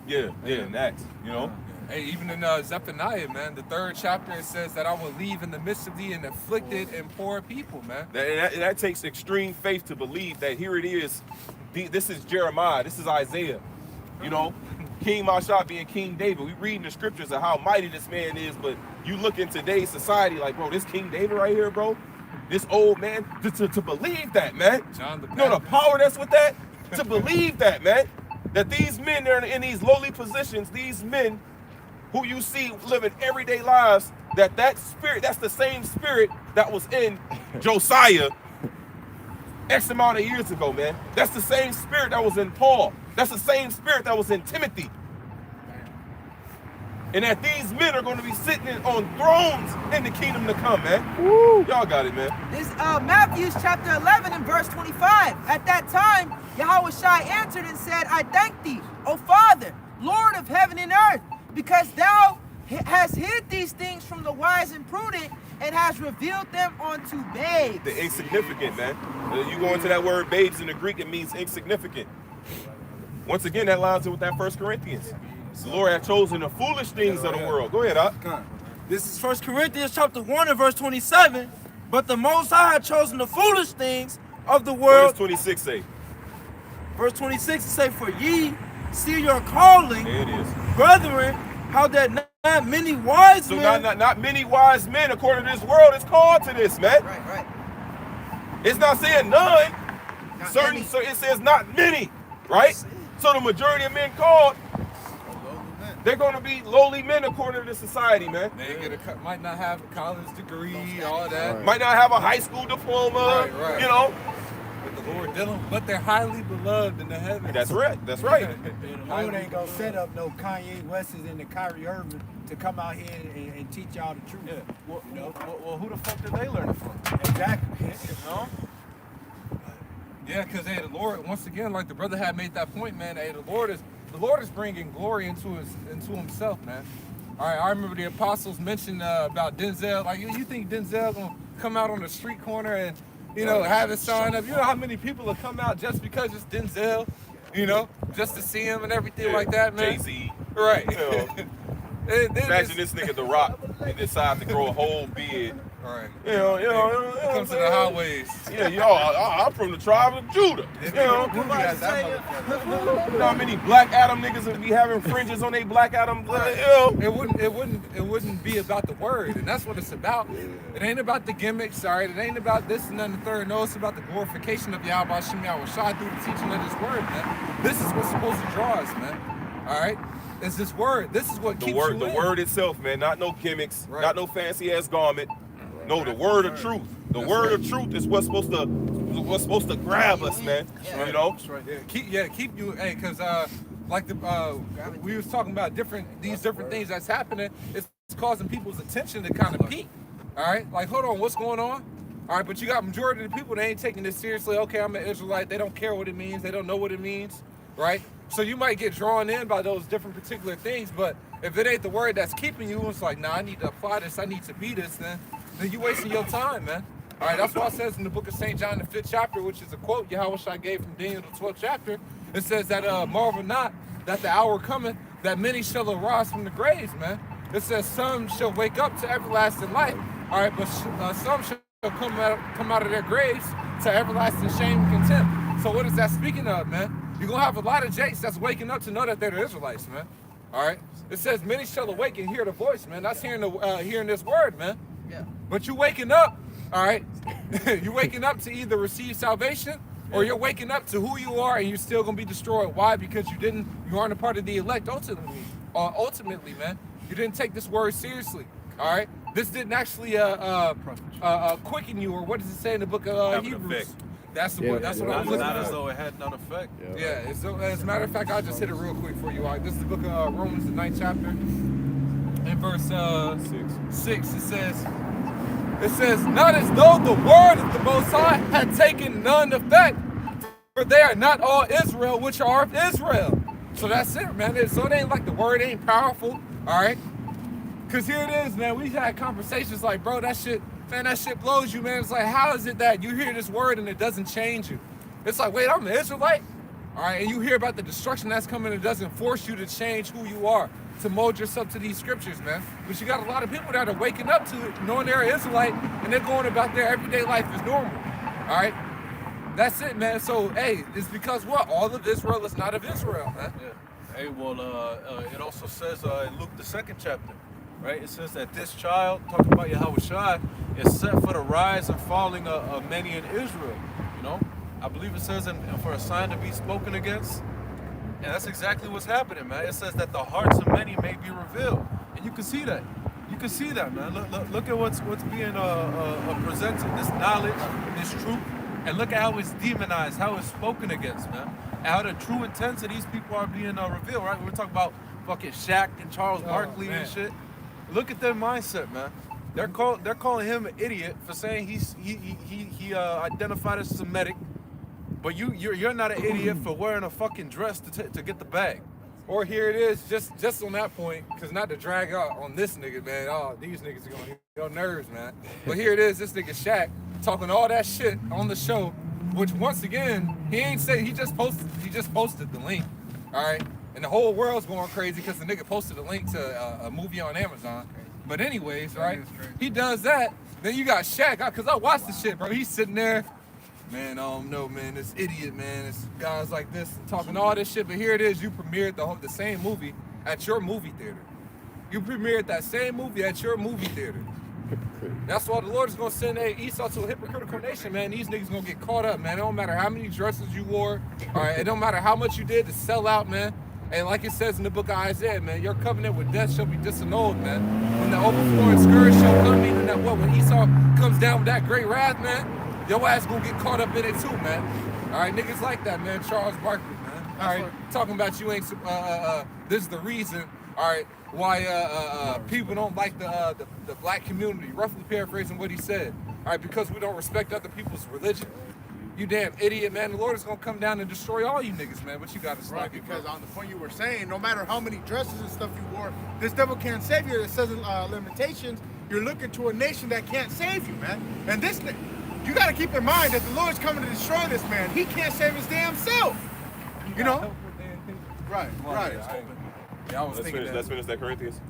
Yeah, in Acts, you know? Hey, even in Zephaniah, man, the 3rd chapter, it says that I will leave in the midst of thee an afflicted and poor people, man. That takes extreme faith to believe that here it is. This is Jeremiah. This is Isaiah. You know, King Masha being King David. We read in the scriptures of how mighty this man is, but you look in today's society like, bro, this King David right here, bro, this old man, to believe that, man. You know the power that's with that? To believe that, man. That these men are in these lowly positions, these men who you see living everyday lives, that spirit, that's the same spirit that was in Josiah X amount of years ago, man. That's the same spirit that was in Paul. That's the same spirit that was in Timothy. And that these men are going to be sitting on thrones in the kingdom to come, man. Woo. Y'all got it, man. This Matthew chapter 11 and verse 25. At that time, Yahweh Shai answered and said, I thank thee, O Father, Lord of heaven and earth, because thou hast hid these things from the wise and prudent, and has revealed them unto babes. The insignificant, man. You go into that word babes in the Greek, it means insignificant. Once again, that lines up with that 1 Corinthians. The Lord hath chosen the foolish things of the world. Go ahead, Doc. This is 1 Corinthians chapter 1 and verse 27. But the Most High hath chosen the foolish things of the What world. does 26 say? Verse 26 it say, for ye see your calling, There it is. brethren, how that not many wise So men. not many wise men, according to this world, is called to this, man. Right. It's not saying none. Not Certain, many. so it says not many, right? So the majority of men called, they're going to be lowly men according to the society, man. They might not have a college degree, all that. Might not have a high school diploma, Right. you know. But the Lord dealing, but they're highly beloved in the heavens. That's right. That's right. The Lord ain't gonna set up no Kanye Wests and the Kyrie Irving to come out here and teach y'all the truth. Yeah. Well, You know? well, who the fuck did they learn it from? Exactly. No? Yeah, because hey, the Lord, once again, like the brother had made that point, man. Hey, the Lord is bringing glory into Himself, man. All right, I remember the apostles mentioned about Denzel. Like, you think Denzel gonna come out on the street corner and have a sign up? You know how many people will come out just because it's Denzel, just to see him and everything like that, man. Jay-Z. Right. You know, imagine this nigga The Rock. He decides to grow a whole beard. Right. You know, Comes to the highways. Yeah, I'm from the tribe of Judah. You know, Movie has that motherfucker. you know how many Black Adam niggas would be having fringes on their Black Adam? It wouldn't be about the word, and that's what it's about. It ain't about the gimmicks, all right? It ain't about this and then the third. No, it's about the glorification of Yahweh Shem Yahweh Shai through the teaching of this word, man. This is what's supposed to draw us, man. All right? It's this word. This is what keeps you in. The word itself, man. Not no gimmicks. Right. Not no fancy ass garment. No, the word of truth. The word of truth is what's supposed to grab us, man. You know. That's right. Keep you, hey, because like we was talking about these different things that's happening. It's causing people's attention to kind of peak. All right, like hold on, what's going on? All right, but you got majority of the people that ain't taking this seriously. Okay, I'm an Israelite. They don't care what it means. They don't know what it means, right? So you might get drawn in by those different particular things, but if it ain't the word that's keeping you, it's like, nah, I need to apply this. I need to be this. Then you wasting your time, man. All right, that's why it says in the book of St. John, the 5th chapter, which is a quote Yahweh Shai gave from Daniel, the 12th chapter. It says that marvel not that the hour cometh that many shall arise from the graves, man. It says some shall wake up to everlasting life. All right, but some shall come out of their graves to everlasting shame and contempt. So what is that speaking of, man? You're gonna have a lot of Jakes that's waking up to know that they're the Israelites, man. All right. It says many shall awake and hear the voice, man. That's hearing this word, man. Yeah. But you waking up, all right? You're waking up to either receive salvation or you're waking up to who you are and you're still gonna be destroyed. Why? Because you aren't a part of the elect ultimately, man. You didn't take this word seriously. All right. This didn't actually quicken you, or what does it say in the book of Have an Hebrews? effect. That's what I was looking Not for. as though it had none effect. Yeah, as a matter of fact, I'll just hit it real quick for you. All right, this is the book of Romans, the 9th chapter. In verse 6, it says, not as though the word of the Most High had taken none effect, for they are not all Israel which are of Israel. So that's it, man. So it ain't like the word ain't powerful, all right? Because here it is, man. We had conversations like, bro, that shit blows you, man. It's like, how is it that you hear this word and it doesn't change you? It's like, wait, I'm an Israelite? All right, and you hear about the destruction that's coming, it doesn't force you to change who you are, to mold yourself to these scriptures, man. But you got a lot of people that are waking up to it, knowing they're an Israelite, and they're going about their everyday life as normal, all right? That's it, man. So, hey, it's because what? All of Israel is not of Israel, man. Yeah. Hey, well, it also says in Luke, the 2nd chapter, right? It says that this child, talking about Yahweh Shai, is set for the rise and falling of many in Israel. You know, I believe it says, and for a sign to be spoken against. And that's exactly what's happening, man. It says that the hearts of many may be revealed, and you can see that. You can see that, man. Look at what's being presented. This knowledge, this truth, and look at how it's demonized, how it's spoken against, man. And how the true intents of these people are being revealed, right? We're talking about fucking Shaq and Charles Barkley and shit. Look at their mindset, man. They're calling him an idiot for saying he identified as Semitic, but you're not an idiot for wearing a fucking dress to get the bag. Or here it is, just on that point, because not to drag out on this nigga, man. Oh, these niggas are gonna hit your nerves, man. But here it is, this nigga Shaq talking all that shit on the show, which once again, he ain't say he just posted the link. All right. And the whole world's going crazy because the nigga posted a link to a movie on Amazon. But anyways, right? He does that. Then you got Shaq, because I watched the shit, bro. He's sitting there. Man, I don't know, man. This idiot, man. This guys like this talking all this shit. But here it is. You premiered the same movie at your movie theater. You premiered that same movie at your movie theater. That's why the Lord is going to send Esau to a hypocritical nation, man. These niggas going to get caught up, man. It don't matter how many dresses you wore. All right. It don't matter how much you did to sell out, man. And like it says in the book of Isaiah, man, your covenant with death shall be disannulled, man. When the overflowing scourge shall come, meaning that what? When Esau comes down with that great wrath, man, your ass gonna get caught up in it too, man. All right, niggas like that, man. Charles Barkley, man. All right, talking about you ain't. This is the reason. All right, why people don't like the black community. Roughly paraphrasing what he said. All right, because we don't respect other people's religion. You damn idiot, man. The Lord is gonna come down and destroy all you niggas, man. But you gotta stop it, because on the point you were saying, no matter how many dresses and stuff you wore, this devil can't save you. It says in Limitations, you're looking to a nation that can't save you, man. And this, you gotta keep in mind that the Lord's coming to destroy this man. He can't save his damn self. You know? Right. Yeah, I was thinking Let's finish that Corinthians.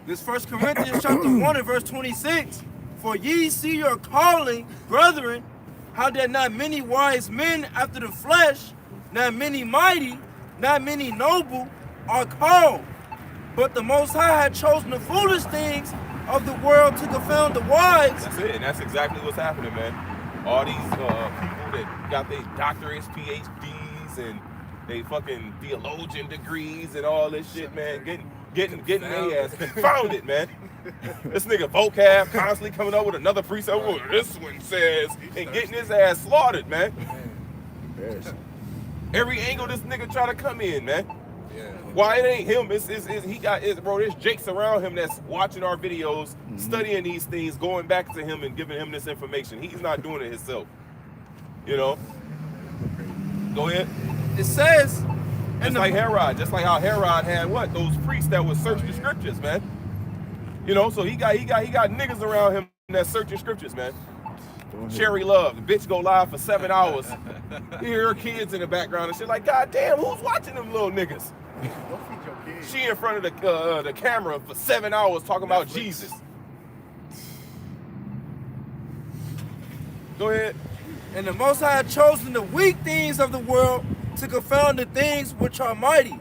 This 1 Corinthians chapter 1 and verse 26. For ye see your calling, brethren, how that not many wise men after the flesh, not many mighty, not many noble are called. But the Most High had chosen the foolish things of the world to confound the wise. That's it, and that's exactly what's happening, man. All these people that got their doctorates, PhDs, and they fucking theologian degrees and all this shit, man, getting their ass confounded, man. This nigga vocab constantly coming up with another precept. Oh, this one says, and getting his ass slaughtered, man. Every angle this nigga try to come in, man. Yeah. Why it ain't him? Bro. There's jakes around him that's watching our videos, studying these things, going back to him and giving him this information. He's not doing it himself. You know. Go ahead. It says, just like how Herod had what? Those priests that would search the scriptures, man. You know, so he got niggas around him that searching scriptures, man. Cherry Love, the bitch go live for 7 hours. You hear her kids in the background and shit like, God damn, who's watching them little niggas? She in front of the camera for 7 hours talking about Jesus. Go ahead. And the Most High had chosen the weak things of the world to confound the things which are mighty.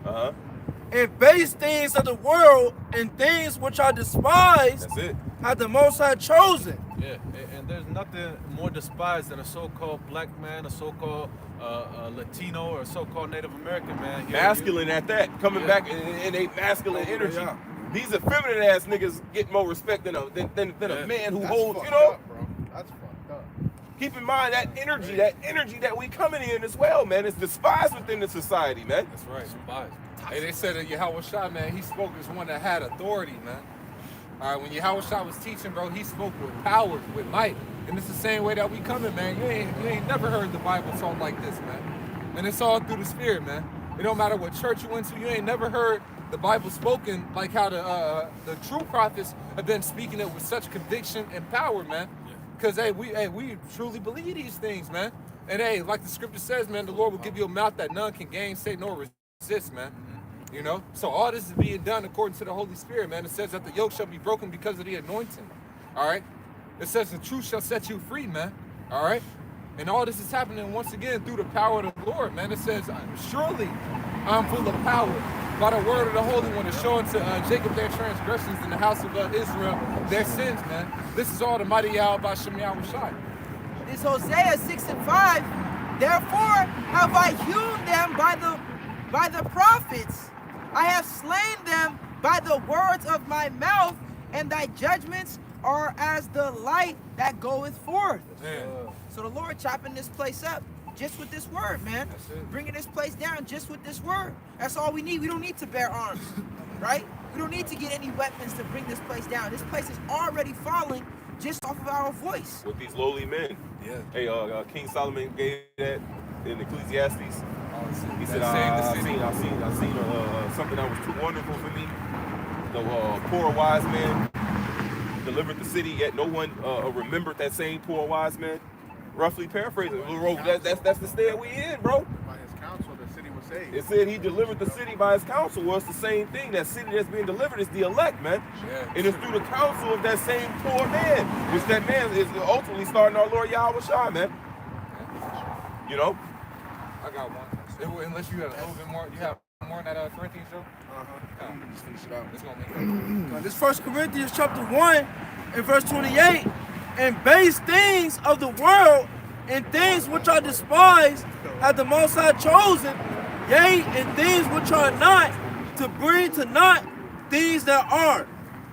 And base things of the world and things which are despised. That's it. Had the Most High chosen. Yeah, and there's nothing more despised than a so-called black man, a so-called Latino, or a so-called Native American man. Masculine at that, coming back in a masculine energy. Yeah. These effeminate ass niggas get more respect than a man who holds, you know. Up, bro. That's fucked up. Keep in mind that energy that we coming in as well, man. It's despised within the society, man. That's right, despised. Hey, they said that Yahweh Shah, man, he spoke as one that had authority, man. All right, when Yahweh Shah was teaching, bro, he spoke with power, with might. And it's the same way that we coming, man. You ain't never heard the Bible taught like this, man. And it's all through the Spirit, man. It don't matter what church you went to, you ain't never heard the Bible spoken like how the true prophets have been speaking it with such conviction and power, man. Because, we truly believe these things, man. And, hey, like the scripture says, man, the Lord will give you a mouth that none can gainsay nor resist, man. You know, so all this is being done according to the Holy Spirit, man. It says that the yoke shall be broken because of the anointing. All right. It says the truth shall set you free, man. All right. And all this is happening once again through the power of the Lord, man. It says, surely I'm full of power by the word of the Holy One, is showing to Jacob their transgressions in the house of Israel their sins, man. This is all the mighty Yahweh by Shem Yahweh Shai. This Hosea 6:5. Therefore have I hewn them by the prophets. I have slain them by the words of my mouth, and thy judgments are as the light that goeth forth. So the Lord chopping this place up just with this word, man. Bringing this place down just with this word. That's all we need. We don't need to bear arms, right? We don't need to get any weapons to bring this place down. This place is already falling just off of our voice. With these lowly men. Yeah. Hey, King Solomon gave that in Ecclesiastes. He said, I seen something that was too wonderful for me. The poor wise man delivered the city, yet no one remembered that same poor wise man. Roughly paraphrasing, that's the state we in, bro. By his counsel, the city was saved. It said he delivered the city by his counsel. Well, it's the same thing. That city that's being delivered is the elect, man. Yeah. And it's through the counsel of that same poor man, which that man is ultimately starting our Lord Yahweh Shai, man. You know? I got one. Unless you have a little bit more, you have more in that Corinthians show? Just finish it out. It's gonna make This 1 Corinthians chapter 1 and verse 28. And base things of the world and things which are despised have the Most High chosen, yea, and things which are not, to bring to naught things that are.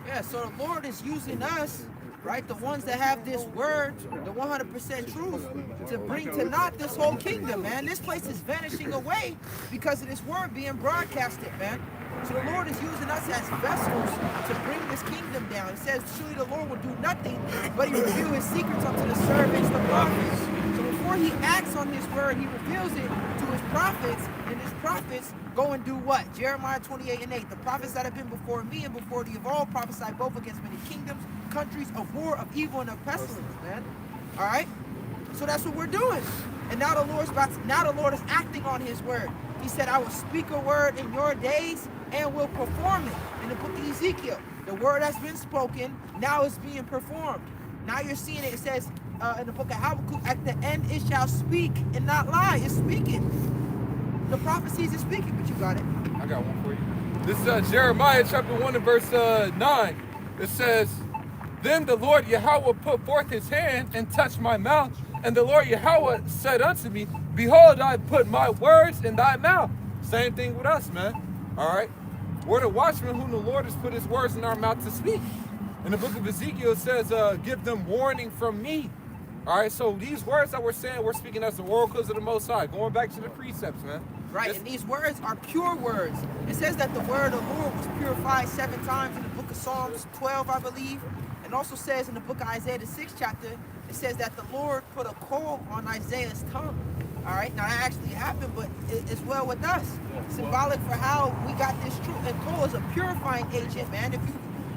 Yeah, so the Lord is using us, right? The ones that have this word, the 100% truth, to bring to naught this whole kingdom, man. This place is vanishing away because of this word being broadcasted, man. So the Lord is using us as vessels to bring this kingdom down. It says, surely the Lord will do nothing, but he reveal his secrets unto the servants, the prophets. So before he acts on his word, he reveals it to his prophets, and his prophets go and do what? Jeremiah 28:8. The prophets that have been before me and before thee of all prophesy both against many kingdoms, countries, of war, of evil, and of pestilence, man. All right? So that's what we're doing. And now the Lord is acting on his word. He said, I will speak a word in your days and will perform it. In the book of Ezekiel, the word has been spoken, now it's being performed. Now you're seeing it. It says in the book of Habakkuk, at the end it shall speak and not lie. It's speaking. The prophecies is speaking, but you got it. I got one for you. This is Jeremiah chapter 1 and verse 9. It says, then the Lord Yahweh put forth his hand and touched my mouth. And the Lord Yahweh said unto me, behold, I put my words in thy mouth. Same thing with us, man. All right? We're the watchmen whom the Lord has put his words in our mouth to speak. In the book of Ezekiel, it says, give them warning from me. All right? So these words that we're saying, we're speaking as the oracles of the Most High. Going back to the precepts, man. Right, and these words are pure words. It says that the word of the Lord was purified 7 times in the book of Psalms 12, I believe. And also says in the book of Isaiah, the 6th chapter, it says that the Lord put a coal on Isaiah's tongue. All right, now that actually happened, but it's well with us. Symbolic for how we got this truth. And coal is a purifying agent, man.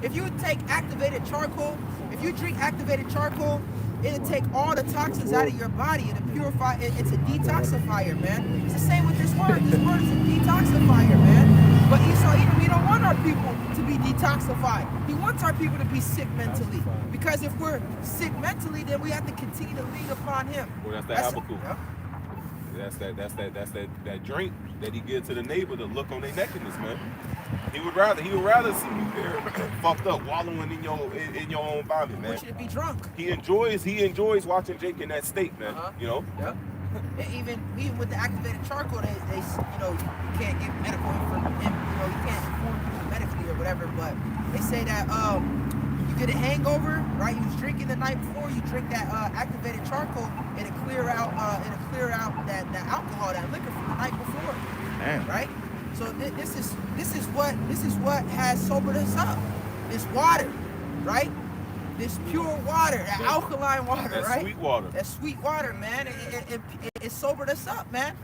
If you take activated charcoal, if you drink activated charcoal, it'll take all the toxins out of your body. It'll purify. It's a detoxifier, man. It's the same with this word. This word is a detoxifier, man. But Esau, he don't want our people to be detoxified. He wants our people to be sick mentally. Because if we're sick mentally, then we have to continue to lean upon him. Well, that's Habakkuk. That's that drink that he gives to the neighbor to look on their nakedness, man. He would rather see you there fucked up, wallowing in your own vomit, man. Want you to be drunk. He enjoys watching Jake in that state, man. You know. Yep. And even with the activated charcoal, they you can't get medical information. You can't inform people medically or whatever. But they say that you get a hangover, right? You was drinking the night before. You drink that activated charcoal, it'll clear out that alcohol, that liquor from the night before. Damn. Right? So this is what has sobered us up. This water, right? This pure water, that alkaline water, that right? Sweet water. That sweet water, man. It sobered us up, man.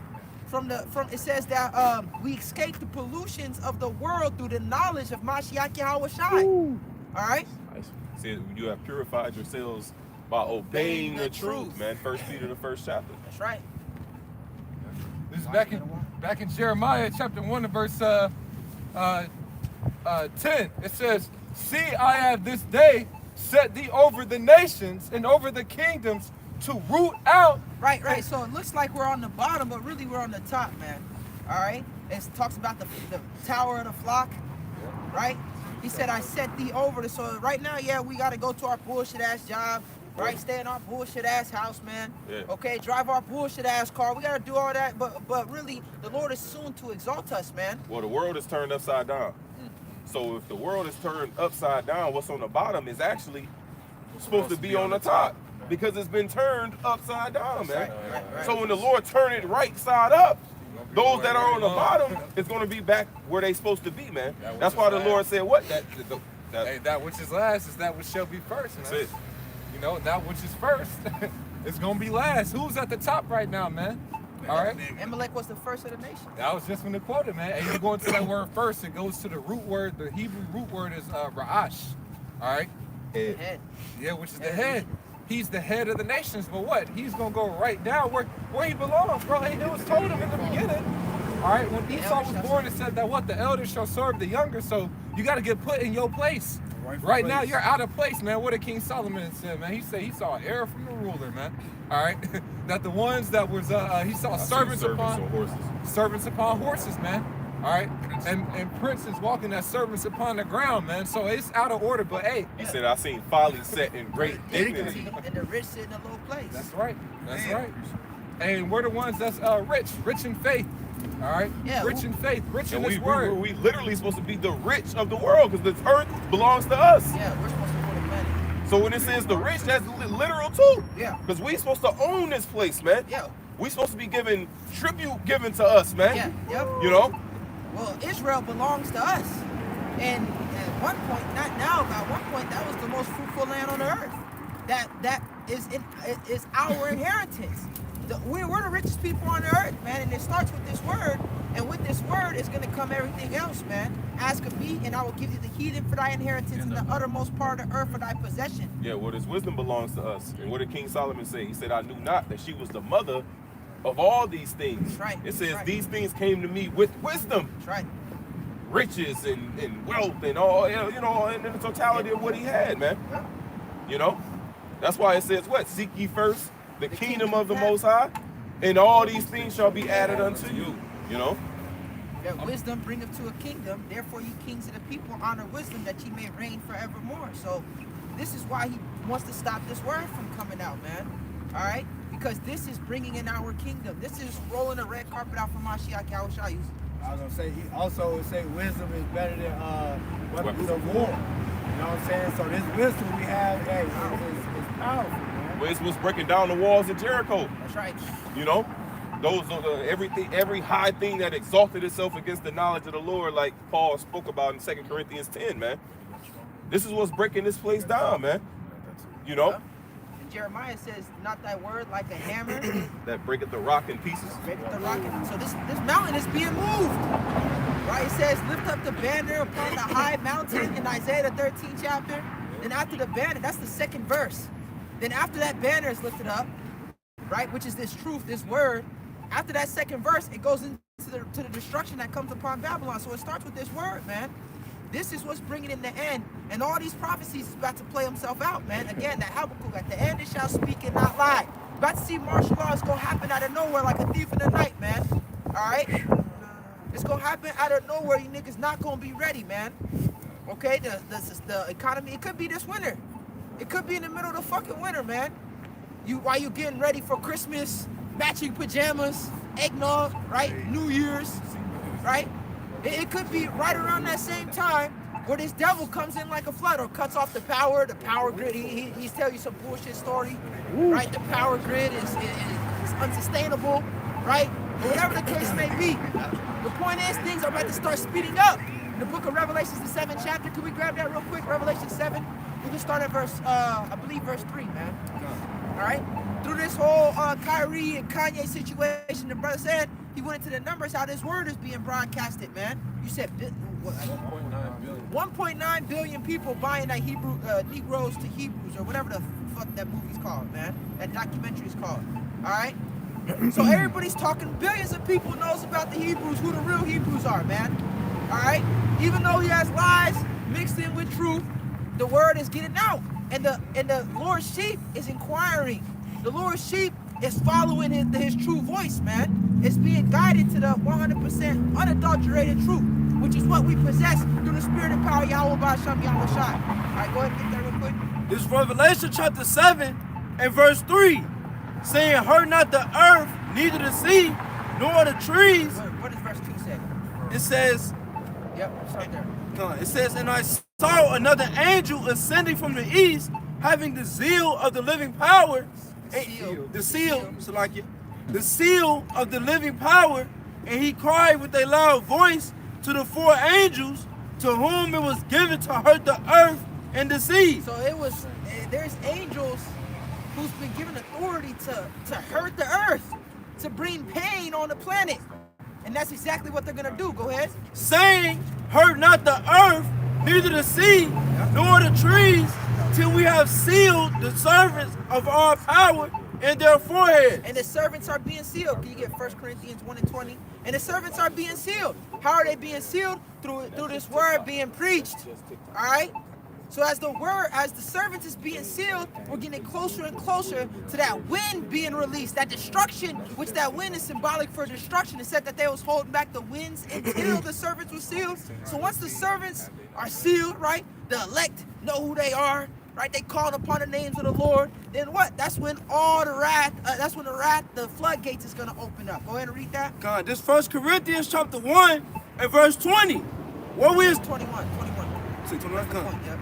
It says that we escape the pollutions of the world through the knowledge of Mashiach Yahweh Shai. All right? See, you have purified yourselves by obeying the truth, man. 1 Peter, the 1st chapter. That's right. This is back in Jeremiah chapter 1 and verse 10. It says, see, I have this day set thee over the nations and over the kingdoms to root out. Right. So it looks like we're on the bottom, but really we're on the top, man. All right? It talks about the tower of the flock, right? He said, I set thee over. So right now, yeah, we got to go to our bullshit-ass job, right? Stay in our bullshit-ass house, man. Yeah. Okay? Drive our bullshit-ass car. We got to do all that, but really, the Lord is soon to exalt us, man. Well, the world is turned upside down. So if the world is turned upside down, what's on the bottom is actually supposed to be on the top. Because it's been turned upside down, man. Right. So when the Lord turn it right side up, those that are on the bottom is going to be back where they supposed to be, man. That's why the Lord said what? That which is last is that which shall be first, man. That's it. You know, that which is first is going to be last. Who's at the top right now, man? All right. Amalek was the first of the nation. I was just going to quote it, man. And you go into that word first, it goes to the root word. The Hebrew root word is ra'ash. All right. Head. Yeah, which is the head. He's the head of the nations, but what? He's going to go right down where he belongs, bro. It was told him in the beginning. All right, when Esau was born, it said that what? The elder shall serve the younger, so you got to get put in your place. Right now, you're out of place, man. What did King Solomon said, man? He said he saw an error from the ruler, man. All right, that the ones that was, he saw servants upon horses, man. All right, and princes walking as servants upon the ground, man. So it's out of order, but hey. He said, I seen folly set in great dignity. And the rich sit in a low place. That's right. That's right. And we're the ones that's rich in faith. All right, yeah, rich in faith, rich in this word. We literally supposed to be the rich of the world because this earth belongs to us. Yeah, we're supposed to own the planet. So when it says the rich, that's literal too. Yeah. Because we supposed to own this place, man. Yeah. We supposed to be given tribute given to us, man. Yeah. Yep. You know. Well, Israel belongs to us, and at one point, not now, but at one point, that was the most fruitful land on the earth. That is our inheritance. We're the richest people on the earth, man, and it starts with this word, and with this word is going to come everything else, man. Ask of me, and I will give you the heathen for thy inheritance and the uttermost part of the earth for thy possession. Yeah, well, this wisdom belongs to us. And what did King Solomon say? He said, I knew not that she was the mother of all these things. That's right. It says, right. These things came to me with wisdom. That's right. Riches and wealth and all, you know, and the totality of what he had, man. You know? That's why it says, what? Seek ye first the kingdom of the Most High, and all these things shall be added unto you, you know? That wisdom bringeth to a kingdom, therefore you kings of the people honor wisdom that ye may reign forevermore. So this is why he wants to stop this word from coming out, man. All right? Because this is bringing in our kingdom. This is rolling a red carpet out for Mashiach Yahushua. I was gonna say, he also would say wisdom is better than weapons of war. You know what I'm saying? So this wisdom we have, hey, is powerful. It's what's breaking down the walls of Jericho. That's right. You know, those are every high thing that exalted itself against the knowledge of the Lord, like Paul spoke about in 2 Corinthians 10, man. This is what's breaking this place down, man. You know? And Jeremiah says, not thy word like a hammer. That breaketh the rock in pieces. Breaketh the rock in. So this mountain is being moved. Right? It says, lift up the banner upon the high mountain in Isaiah the 13th chapter. Then after the banner, that's the second verse. Then after that banner is lifted up, right, which is this truth, this word, after that second verse, it goes into the destruction that comes upon Babylon. So it starts with this word, man. This is what's bringing in the end. And all these prophecies is about to play himself out, man. Again, that Habakkuk, at the end it shall speak and not lie. About to see martial law. It's going to happen out of nowhere like a thief in the night, man. All right? It's going to happen out of nowhere. You niggas not going to be ready, man. Okay? The economy, it could be this winter. It could be in the middle of the fucking winter, man. While you getting ready for Christmas, matching pajamas, eggnog, right? New Year's, right? It could be right around that same time where this devil comes in like a flood or cuts off the power grid. He's telling you some bullshit story, right? The power grid is unsustainable, right? Or whatever the case may be. The point is, things are about to start speeding up. In the book of Revelations, the 7th chapter, can we grab that real quick? Revelation 7. We can start at verse, I believe verse 3, man. All right? Through this whole Kyrie and Kanye situation, the brother said, he went into the numbers, how this word is being broadcasted, man. You said 1.9 billion people buying that Hebrew, Negroes to Hebrews, or whatever the fuck that movie's called, man. That documentary's called. All right? So everybody's talking, billions of people knows about the Hebrews, who the real Hebrews are, man. All right? Even though he has lies mixed in with truth, the word is getting out, and the Lord's sheep is inquiring. The Lord's sheep is following his true voice, man. It's being guided to the 100% unadulterated truth, which is what we possess through the spirit and power of Yahweh Ba'Shem Yahushua. All right, go ahead and get that real quick. This is Revelation chapter 7 and verse 3, saying, hurt not the earth, neither the sea, nor the trees. What does verse 2 say? It says, Yep, start there. it says, and I saw another angel ascending from the east, having the zeal of the living power. The seal of the living power, and he cried with a loud voice to the 4 angels to whom it was given to hurt the earth and the sea. So there's angels who's been given authority to hurt the earth, to bring pain on the planet. And that's exactly what they're gonna do. Go ahead. Saying, hurt not the earth, neither the sea, nor the trees, till we have sealed the servants of our power in their foreheads. And the servants are being sealed. Can you get 1 Corinthians 1 and 20? And the servants are being sealed. How are they being sealed? Through this word being preached. All right? So as the servants is being sealed, we're getting closer and closer to that wind being released, that destruction, which that wind is symbolic for destruction. It said that they was holding back the winds until the servants were sealed. So once the servants are sealed, right, the elect know who they are, right? They called upon the names of the Lord. Then what? That's when all the wrath, the floodgates is gonna open up. Go ahead and read that. God, this 1 Corinthians chapter 1 and verse 20. What we is 21. 21, come. Yep.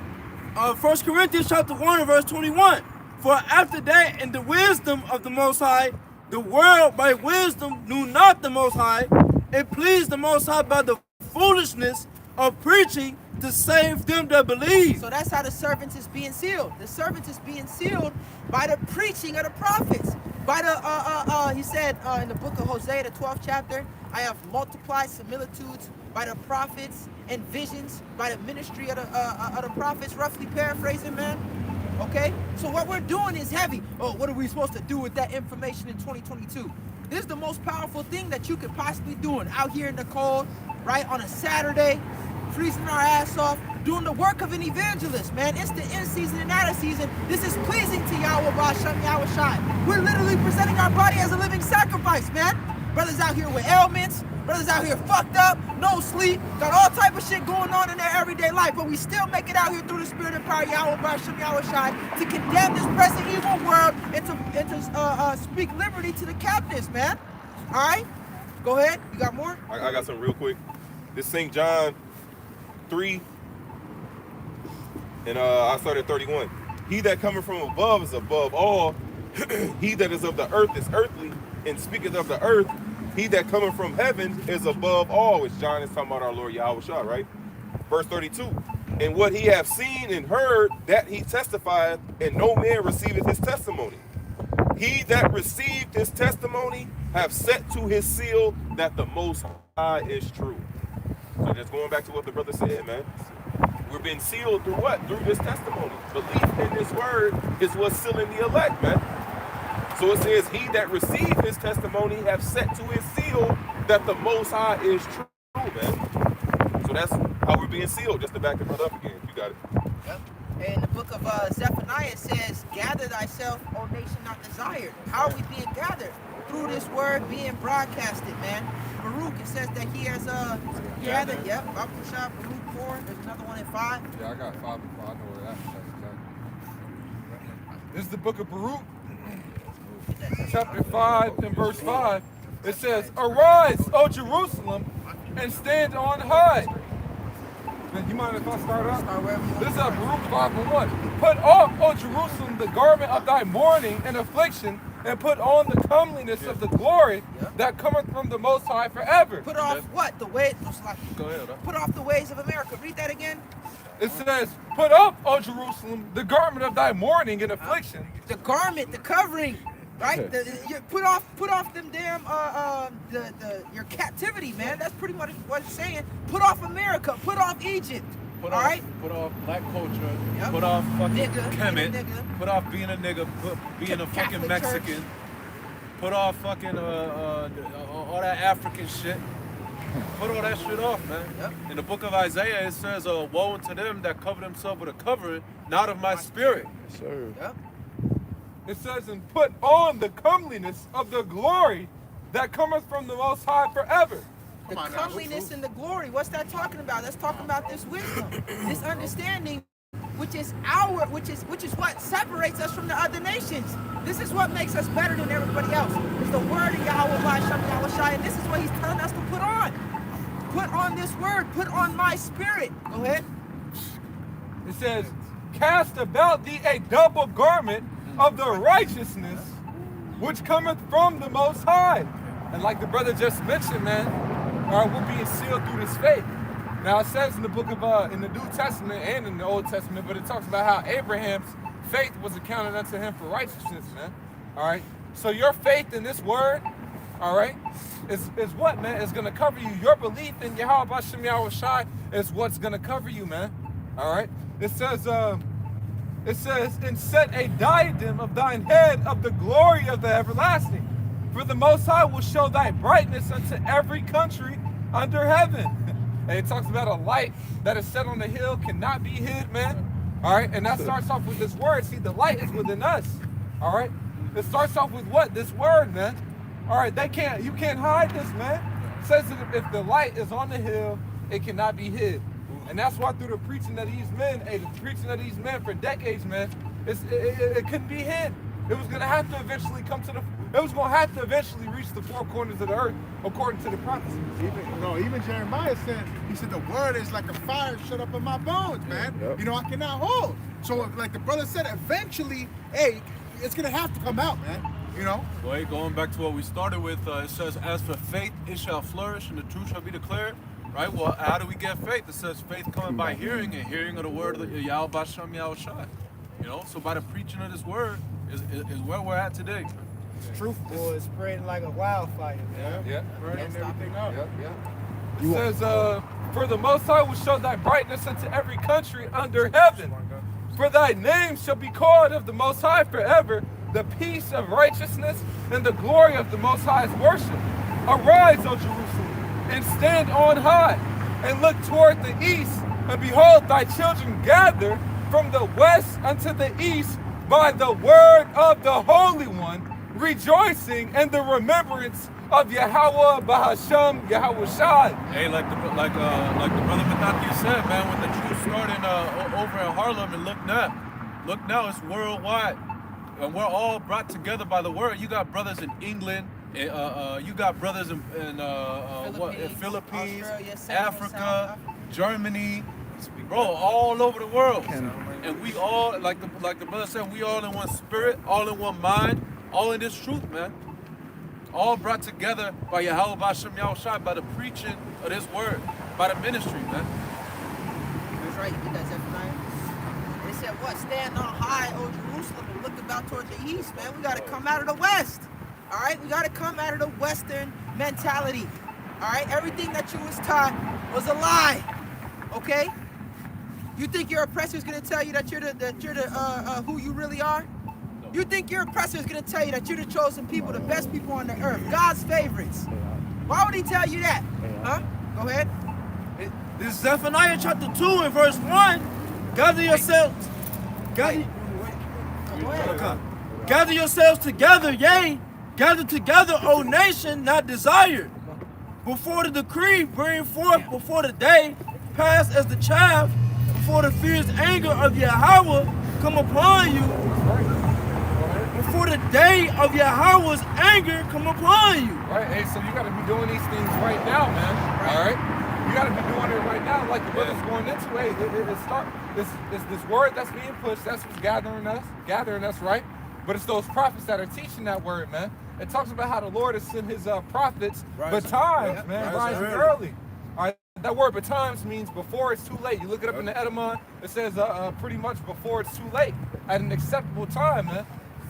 1 Corinthians chapter 1 and verse 21. For after that, in the wisdom of the Most High, the world by wisdom knew not the Most High. It pleased the Most High by the foolishness of preaching to save them that believe. So that's how the servants is being sealed. The servants is being sealed by the preaching of the prophets. By the he said in the book of Hosea, the 12th chapter, I have multiplied similitudes by the prophets and visions by the ministry of the prophets, roughly paraphrasing, man. Okay? So what we're doing is heavy. Oh, what are we supposed to do with that information in 2022? This is the most powerful thing that you could possibly do out here in the cold, right, on a Saturday, freezing our ass off, doing the work of an evangelist, man. It's the in season and out of season. This is pleasing to Yahweh Ba'Shem Yahweh Shai. We're literally presenting our body as a living sacrifice, man. Brothers out here with ailments, brothers out here fucked up, no sleep, got all type of shit going on in their everyday life, but we still make it out here through the spirit and power of Yahweh Ba'Shem Yahweh Shai to condemn this present evil world and to speak liberty to the captives, man. All right? Go ahead. You got more? I got something real quick. This St. John 3, and I started 31. He that cometh from above is above all. He that is of the earth is earthly, and speaketh of the earth. He that cometh from heaven is above all, which John is talking about our Lord Yahweh Shah, right? Verse 32. And what he hath seen and heard, that he testifieth, and no man receiveth his testimony. He that received his testimony have set to his seal that the Most High is true. So just going back to what the brother said, man. We're being sealed through what? Through this testimony. Belief in this word is what's sealing the elect, man. So it says, he that received his testimony have set to his seal that the Most High is true, man. So that's how we're being sealed, just to back the brother up again. You got it. Yep. In the book of Zephaniah, it says, gather thyself, O nation not desired. How are we being gathered? Through this word being broadcasted, man. Baruch, it says that he has gathered. Yep. Baruch 4. There's another one in 5. Yeah, I got 5 before. I know where that's exactly. This is the book of Baruch, chapter 5 and verse 5. It says, arise, O Jerusalem, and stand on high. Man, you mind if I start out? This is Baruch 5 and 1. Put off, O Jerusalem, the garment of thy mourning and affliction, and put on the comeliness of the glory that cometh from the Most High forever. Put off what? The way. Go ahead. Put off the ways of America. Read that again. It says, put up, O Jerusalem, the garment of thy mourning and affliction. The garment, the covering, right? Put off them damn your captivity, man. That's pretty much what it's saying. Put off America. Put off Egypt. Put all off, right? Put off black culture. Yep. Put off fucking Nigga, Kemet. nigga. Put off being a nigga. Being a fucking Catholic Mexican. Church. Put off fucking all that African shit. Put all that shit off, man. Yep. In the book of Isaiah, it says, woe unto them that cover themselves with a covering, not of my spirit. Sir. Yep. It says, and put on the comeliness of the glory that cometh from the Most High forever. The comeliness and the glory. What's that talking about? That's talking about this wisdom, this understanding, which is what separates us from the other nations. This is what makes us better than everybody else. It's the word of Yahweh Ba'Shem Yahweh Shai, and this is what he's telling us to put on. Put on this word. Put on my spirit. Go ahead. It says, cast about thee a double garment of the righteousness which cometh from the Most High. And like the brother just mentioned, man, we're being sealed through this faith. Now it says in the book of in the New Testament and in the Old Testament, but it talks about how Abraham's faith was accounted unto him for righteousness, man. All right. So your faith in this word all right, is what, man? It's gonna cover you. Your belief in Yahweh Bashem Yahweh Shai is what's gonna cover you, man. All right. It says, and set a diadem of thine head of the glory of the everlasting. For the Most High will show thy brightness unto every country under heaven. And it talks about a light that is set on the hill cannot be hid, man. All right, and that starts off with this word. See, the light is within us. All right, it starts off with what? This word, man. All right, you can't hide this, man. It says that if the light is on the hill, it cannot be hid. And that's why through the preaching of these men, for decades, man, it couldn't be hid. It was gonna have to eventually reach the four corners of the earth, according to the prophecies. Even Jeremiah said, he said, the word is like a fire shut up in my bones, man. Yep. You know, I cannot hold. So like the brother said, eventually, hey, it's gonna have to come out, man. You know? Well, going back to what we started with, it says, as for faith, it shall flourish and the truth shall be declared. Right? Well, how do we get faith? It says faith coming by hearing, and hearing of the word of Yahweh Bashem Yahweh Shai. You know, so by the preaching of this word is where we're at today. Truth, boy, is spreading like a wildfire, man. Yeah. Burning everything up. It says, for the Most High will show thy brightness unto every country under heaven. For thy name shall be called of the Most High forever, the peace of righteousness and the glory of the Most High's worship. Arise, O Jerusalem, and stand on high, and look toward the east, and behold, thy children gather from the west unto the east by the word of the Holy One, rejoicing in the remembrance of Yahweh Bahasham Yahweh Shai. Hey, like the brother Matthew said, man, when the truth started over in Harlem, and look now, it's worldwide, and we're all brought together by the word. You got brothers in England. You got brothers in Philippines, Australia, Africa, Germany, bro, all over the world. And we all, like the brother said, we all in one spirit, all in one mind, all in this truth, man. All brought together by Yahweh Bashem Yahweh Shai, by the preaching of this word, by the ministry, man. That's right, you did that, Zephaniah. They said, what? Stand on high, O Jerusalem, and look about toward the east, man. We got to come out of the west. All right, we got to come out of the Western mentality. All right, everything that you was taught was a lie. Okay, you think your oppressor is gonna tell you that you're the who you really are? You think your oppressor is gonna tell you that you're the chosen people, the best people on the earth, God's favorites? Why would he tell you that? Huh? Go ahead. This is Zephaniah chapter 2 and verse 1. Gather yourselves. Gather yourselves together, yea. Gather together, O nation, not desired. Before the decree, bring forth before the day, pass as the chaff, before the fierce anger of Yahweh come upon you. Before the day of Yahweh's anger come upon you. Right, hey, so you got to be doing these things right now, man. All right? You got to be doing it right now, like the brother's going into. Hey, it's this word that's being pushed, that's what's gathering us, right? But it's those prophets that are teaching that word, man. It talks about how the Lord has sent his prophets, betimes, man, rising early. All right, that word betimes means before it's too late. You look it up in the Edamon, it says pretty much before it's too late, at an acceptable time, man.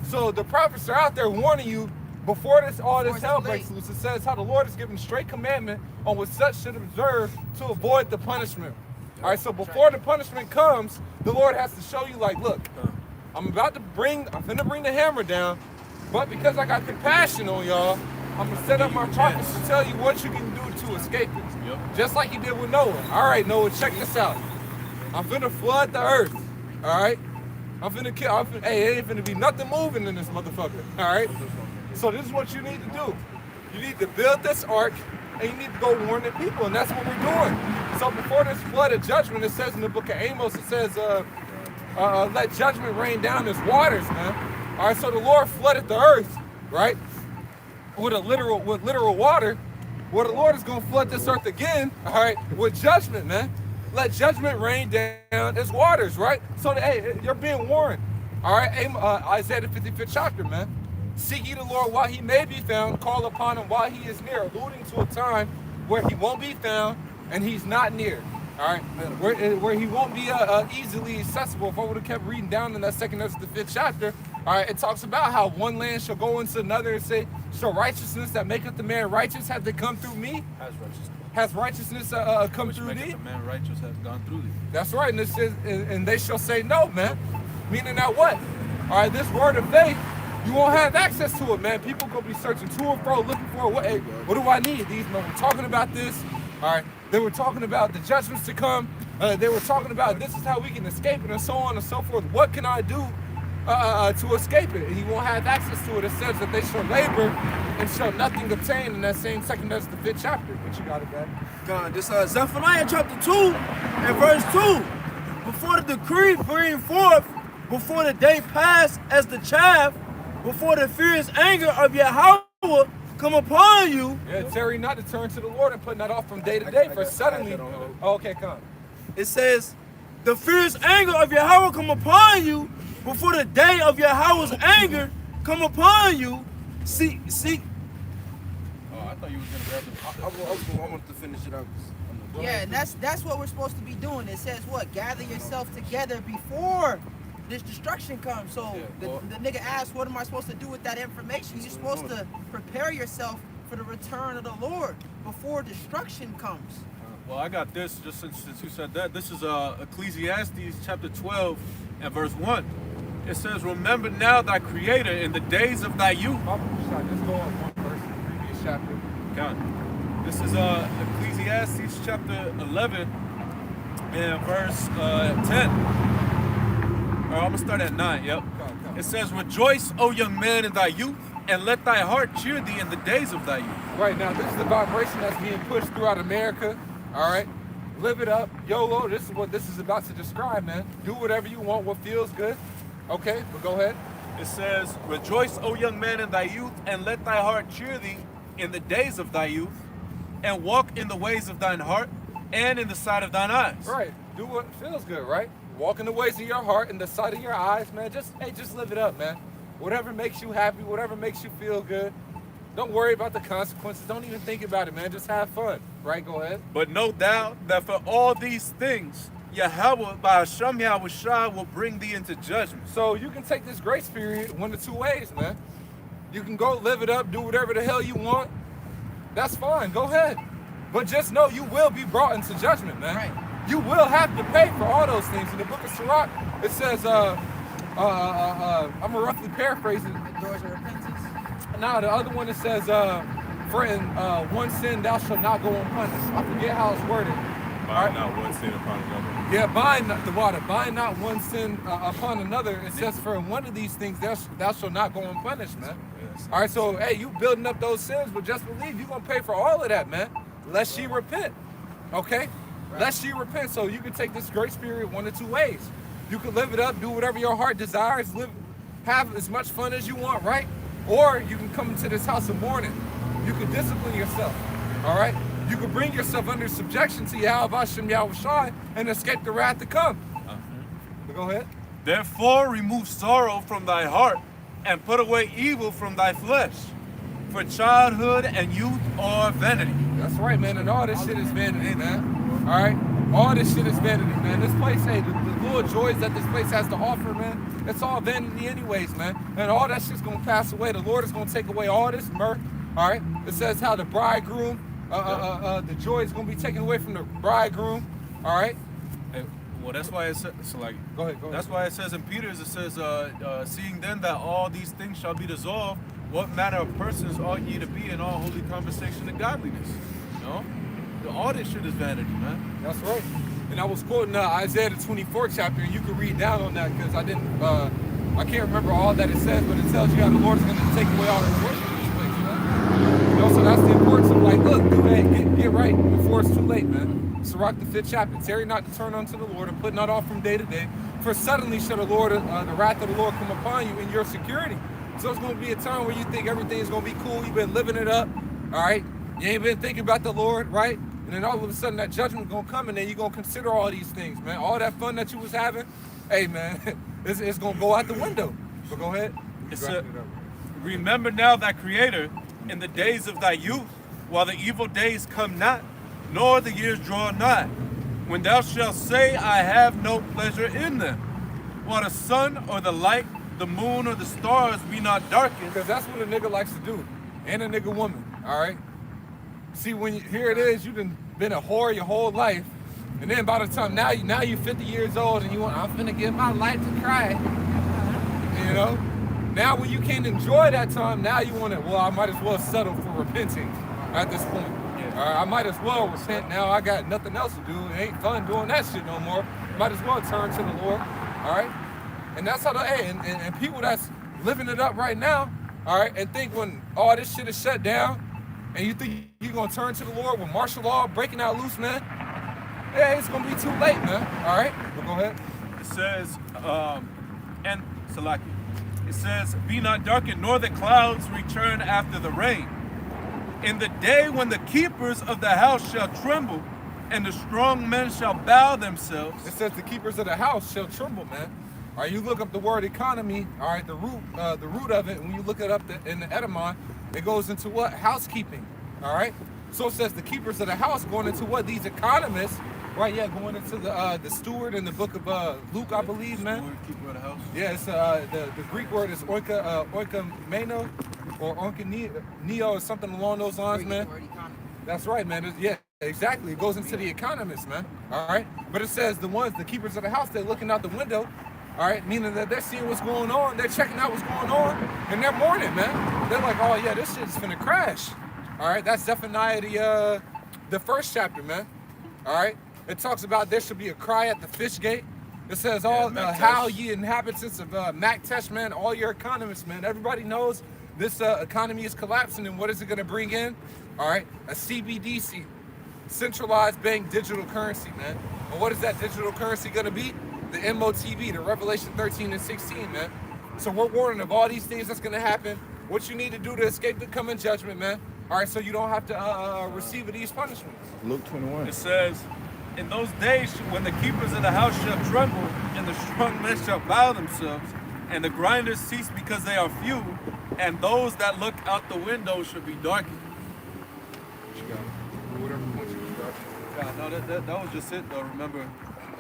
So the prophets are out there warning you before all this hell breaks loose. It says how the Lord has given straight commandment on what such should observe to avoid the punishment. All right, so before the punishment comes, the Lord has to show you, like, look, I'm finna bring the hammer down, but because I got compassion on y'all, I'm gonna set up my prophets to tell you what you can do to escape it. Yep. Just like you did with Noah. All right, Noah, check this out. I'm finna flood the earth. All right? I'm finna kill. Hey, it ain't finna be nothing moving in this motherfucker. All right? So this is what you need to do. You need to build this ark, and you need to go warn the people, and that's what we're doing. So before this flood of judgment, it says in the book of Amos, it says, let judgment rain down as waters, man. All right, so the Lord flooded the earth, right, with literal water. Well, the Lord is going to flood this earth again, all right, with judgment, man. Let judgment rain down as waters, right? So, hey, you're being warned, all right? Isaiah the 55th chapter, man. Seek ye the Lord while he may be found, call upon him while he is near, alluding to a time where he won't be found and he's not near. All right, where he won't be easily accessible. If I would have kept reading down in that 2nd Ezra the 5th chapter, All right, it talks about how one land shall go into another and say, shall righteousness that maketh the man righteous have they come through me? Has righteousness come Which through maketh thee? the man righteous have gone through thee. That's right, and it says, and they shall say no, man. Meaning that what? All right, this word of faith, you won't have access to it, man. People gonna be searching to and fro, looking for what? Hey, what do I need? These men were talking about this. All right, they were talking about the judgments to come. They were talking about this is how we can escape it, and so on and so forth. What can I do to escape it? And you won't have access to it. It says that they shall labor and shall nothing obtain. In that same second, that's the 5th chapter. But you got it, man. God, this Zephaniah chapter 2 and verse 2. Before the decree bring forth, before the day pass as the chaff, before the fierce anger of Yahweh come upon you. Yeah, Terry, not to turn to the Lord and putting that off from day to day. For suddenly, okay, come. It says, the fierce anger of Yahweh come upon you, before the day of Yahweh's anger come upon you. See. Oh, I thought you was gonna grab the. I wanted to finish it out. Yeah, and that's what we're supposed to be doing. It says what? Gather yourself together before this destruction comes. So the nigga asked, what am I supposed to do with that information? You're supposed to prepare yourself for the return of the Lord before destruction comes. Well, I got this just since you said that. This is Ecclesiastes chapter 12 and verse 1. It says, remember now thy creator in the days of thy youth. Just go on one verse in the previous chapter. God. This is Ecclesiastes chapter 11 and verse 10. I'm going to start at 9, yep. It says, rejoice, O young man, in thy youth, and let thy heart cheer thee in the days of thy youth. Right now, this is the vibration that's being pushed throughout America. All right, live it up, YOLO. This is what this is about to describe, man. Do whatever you want, what feels good. Okay, but go ahead. It says, rejoice, O young man, in thy youth, and let thy heart cheer thee in the days of thy youth, and walk in the ways of thine heart, and in the sight of thine eyes. Right, do what feels good, right? Walk in the ways of your heart, in the sight of your eyes, man. Just live it up, man. Whatever makes you happy, whatever makes you feel good. Don't worry about the consequences. Don't even think about it, man. Just have fun. Right? Go ahead. But know thou that for all these things, Yahweh, by Hashem Yahushua, will bring thee into judgment. So you can take this grace period one of two ways, man. You can go live it up, do whatever the hell you want. That's fine. Go ahead. But just know you will be brought into judgment, man. Right. You will have to pay for all those things. In the book of Sirach, it says, I'm going to roughly paraphrase it. The doors of repentance. Now, the other one, it says, for in one sin thou shalt not go unpunished. I forget how it's worded. Bind not one sin upon another. Yeah, bind not the water. Bind not one sin upon another. It says, for in one of these things thou shalt not go unpunished, man. Yes. All right, so, hey, you building up those sins, but just believe you're going to pay for all of that, man. Lest ye repent, okay? Right. Lest ye repent. So you can take this grace period one of two ways. You can live it up, do whatever your heart desires, have as much fun as you want, right? Or you can come into this house of mourning. You can discipline yourself, all right? You can bring yourself under subjection to Yahweh Hashem Yahushua and escape the wrath to come. But go ahead. Therefore remove sorrow from thy heart and put away evil from thy flesh. For childhood and youth are vanity. That's right, man. And all this shit is vanity, man. All right? All this shit is vanity, man. This place, hey, the little joys that this place has to offer, man, it's all vanity anyways, man. And all that shit's going to pass away. The Lord is going to take away all this mirth, all right? It says how the bridegroom, the joy is going to be taken away from the bridegroom, all right? Hey, well, that's why it says, Go ahead. That's why it says in Peter's, it says, seeing then that all these things shall be dissolved, what manner of persons ought ye to be in all holy conversation and godliness? You know? All this shit is vanity, man. That's right. And I was quoting Isaiah the 24th chapter, and you can read down on that because I can't remember all that it says, but it tells you how the Lord is going to take away all the joy from this place, man. You know, so that's the importance of like, look, do that, get right before it's too late, man. Sirach the 5th chapter. Tarry not to turn unto the Lord and put not off from day to day, for suddenly shall the Lord, the wrath of the Lord come upon you in your security. So it's going to be a time where you think everything is going to be cool. You've been living it up, all right? You ain't been thinking about the Lord, right? And then all of a sudden that judgment going to come, and then you're going to consider all these things, man. All that fun that you was having, hey, man, it's going to go out the window. But go ahead. Remember now thy Creator in the days of thy youth, while the evil days come not, nor the years draw nigh, when thou shalt say, I have no pleasure in them, while the sun or the light the moon or the stars be not darkened. Because that's what a nigga likes to do. And a nigga woman, all right? See, here it is, you done been a whore your whole life. And then by the time, now you're 50 years old and I'm finna give my life to Christ. You know? Now when you can't enjoy that time, now you wanna, well, I might as well settle for repenting at this point. All right, I might as well repent now. I got nothing else to do. It ain't fun doing that shit no more. Might as well turn to the Lord, all right? And that's how and people that's living it up right now, all right, and think when all this shit is shut down, and you think you're gonna turn to the Lord with martial law breaking out loose, man, yeah, it's gonna be too late, man, all right? But go ahead. It says, and Salaki, it says, be not darkened, nor the clouds return after the rain. In the day when the keepers of the house shall tremble, and the strong men shall bow themselves. It says the keepers of the house shall tremble, man. All right, you look up the word economy, all right, the root of it, and when you look it up in the etymon, it goes into what? Housekeeping, all right? So it says the keepers of the house going into what? These economists, right, yeah, going into the steward in the book of Luke, I believe, man. Steward, keeper of the house. Yeah, it's, the Greek word is oikomeno, or oikoneo, or something along those lines, man. That's right, man. Yeah, exactly. It goes into the economists, man. All right. But it says the keepers of the house, they're looking out the window, all right, meaning that they're seeing what's going on, they're checking out what's going on, and they're mourning, man. They're like, oh yeah, this shit's finna crash. All right, that's Zephaniah the first chapter, man. All right. It talks about there should be a cry at the fish gate. It says, how ye inhabitants of Maktesh, man, all your economists, man, everybody knows this economy is collapsing, and what is it going to bring in? All right, a CBDC, centralized bank digital currency, man. And what is that digital currency going to be? The MOTB, the Revelation 13 and 16, man. So we're warning of all these things that's going to happen. What you need to do to escape the coming judgment, man. All right, so you don't have to receive these punishments. Luke 21. It says, in those days when the keepers of the house shall tremble, and the strong men shall bow themselves, and the grinders cease because they are few, and those that look out the window should be darkened. God, no, that was just it, though. Remember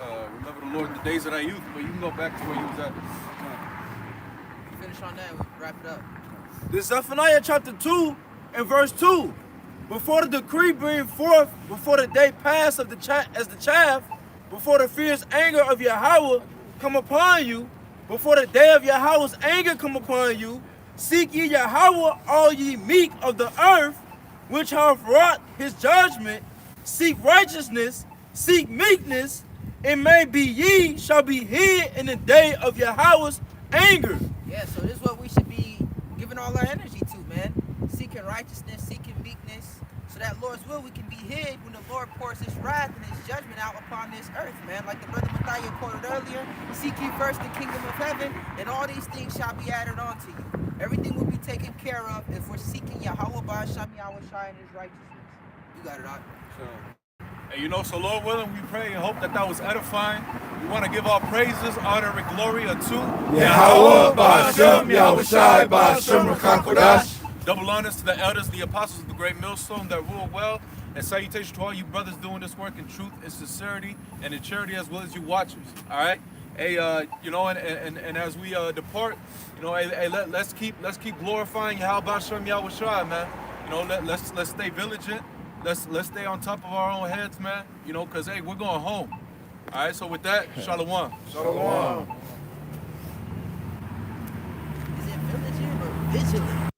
the Lord in the days of thy youth, but you can go back to where you was at. Finish on that, we'll wrap it up. This Zephaniah chapter 2 and verse 2. Before the decree bring forth, before the day pass of as the chaff, before the fierce anger of Yahweh come upon you, before the day of Yahweh's anger come upon you, seek ye Yahweh, all ye meek of the earth, which have wrought his judgment. Seek righteousness, seek meekness, it may be ye shall be hid in the day of Yahweh's anger. Yeah, so this is what we should be giving all our energy to, man. Seeking righteousness, seeking meekness, so that Lord's will we can be hid when the Lord pours his wrath and his judgment out upon this earth, man. Like the brother Matthias quoted earlier, seek ye first the kingdom of heaven, and all these things shall be added on to you. Everything will be taken care of if we're seeking Yahweh Ba'asham Yahweh Shai and his righteousness. You got it, Doc. And so Lord willing, we pray and hope that was edifying. We want to give all praises, honor, and glory unto Yahweh Ba'asham Yahweh Shai Ba'asham Rakakodash. Double honors to the elders, the apostles of the great millstone that rule well, and salutations to all you brothers doing this work in truth and sincerity and in charity, as well as you watchers. All right, hey, and as we depart, let's keep glorifying Yahweh Ba'asham Yahweh Shai, man. Let's stay vigilant. Let's stay on top of our own heads, man. Cause hey, we're going home. All right. So with that, shalom. Shalom. Is it vigilant or vigilant?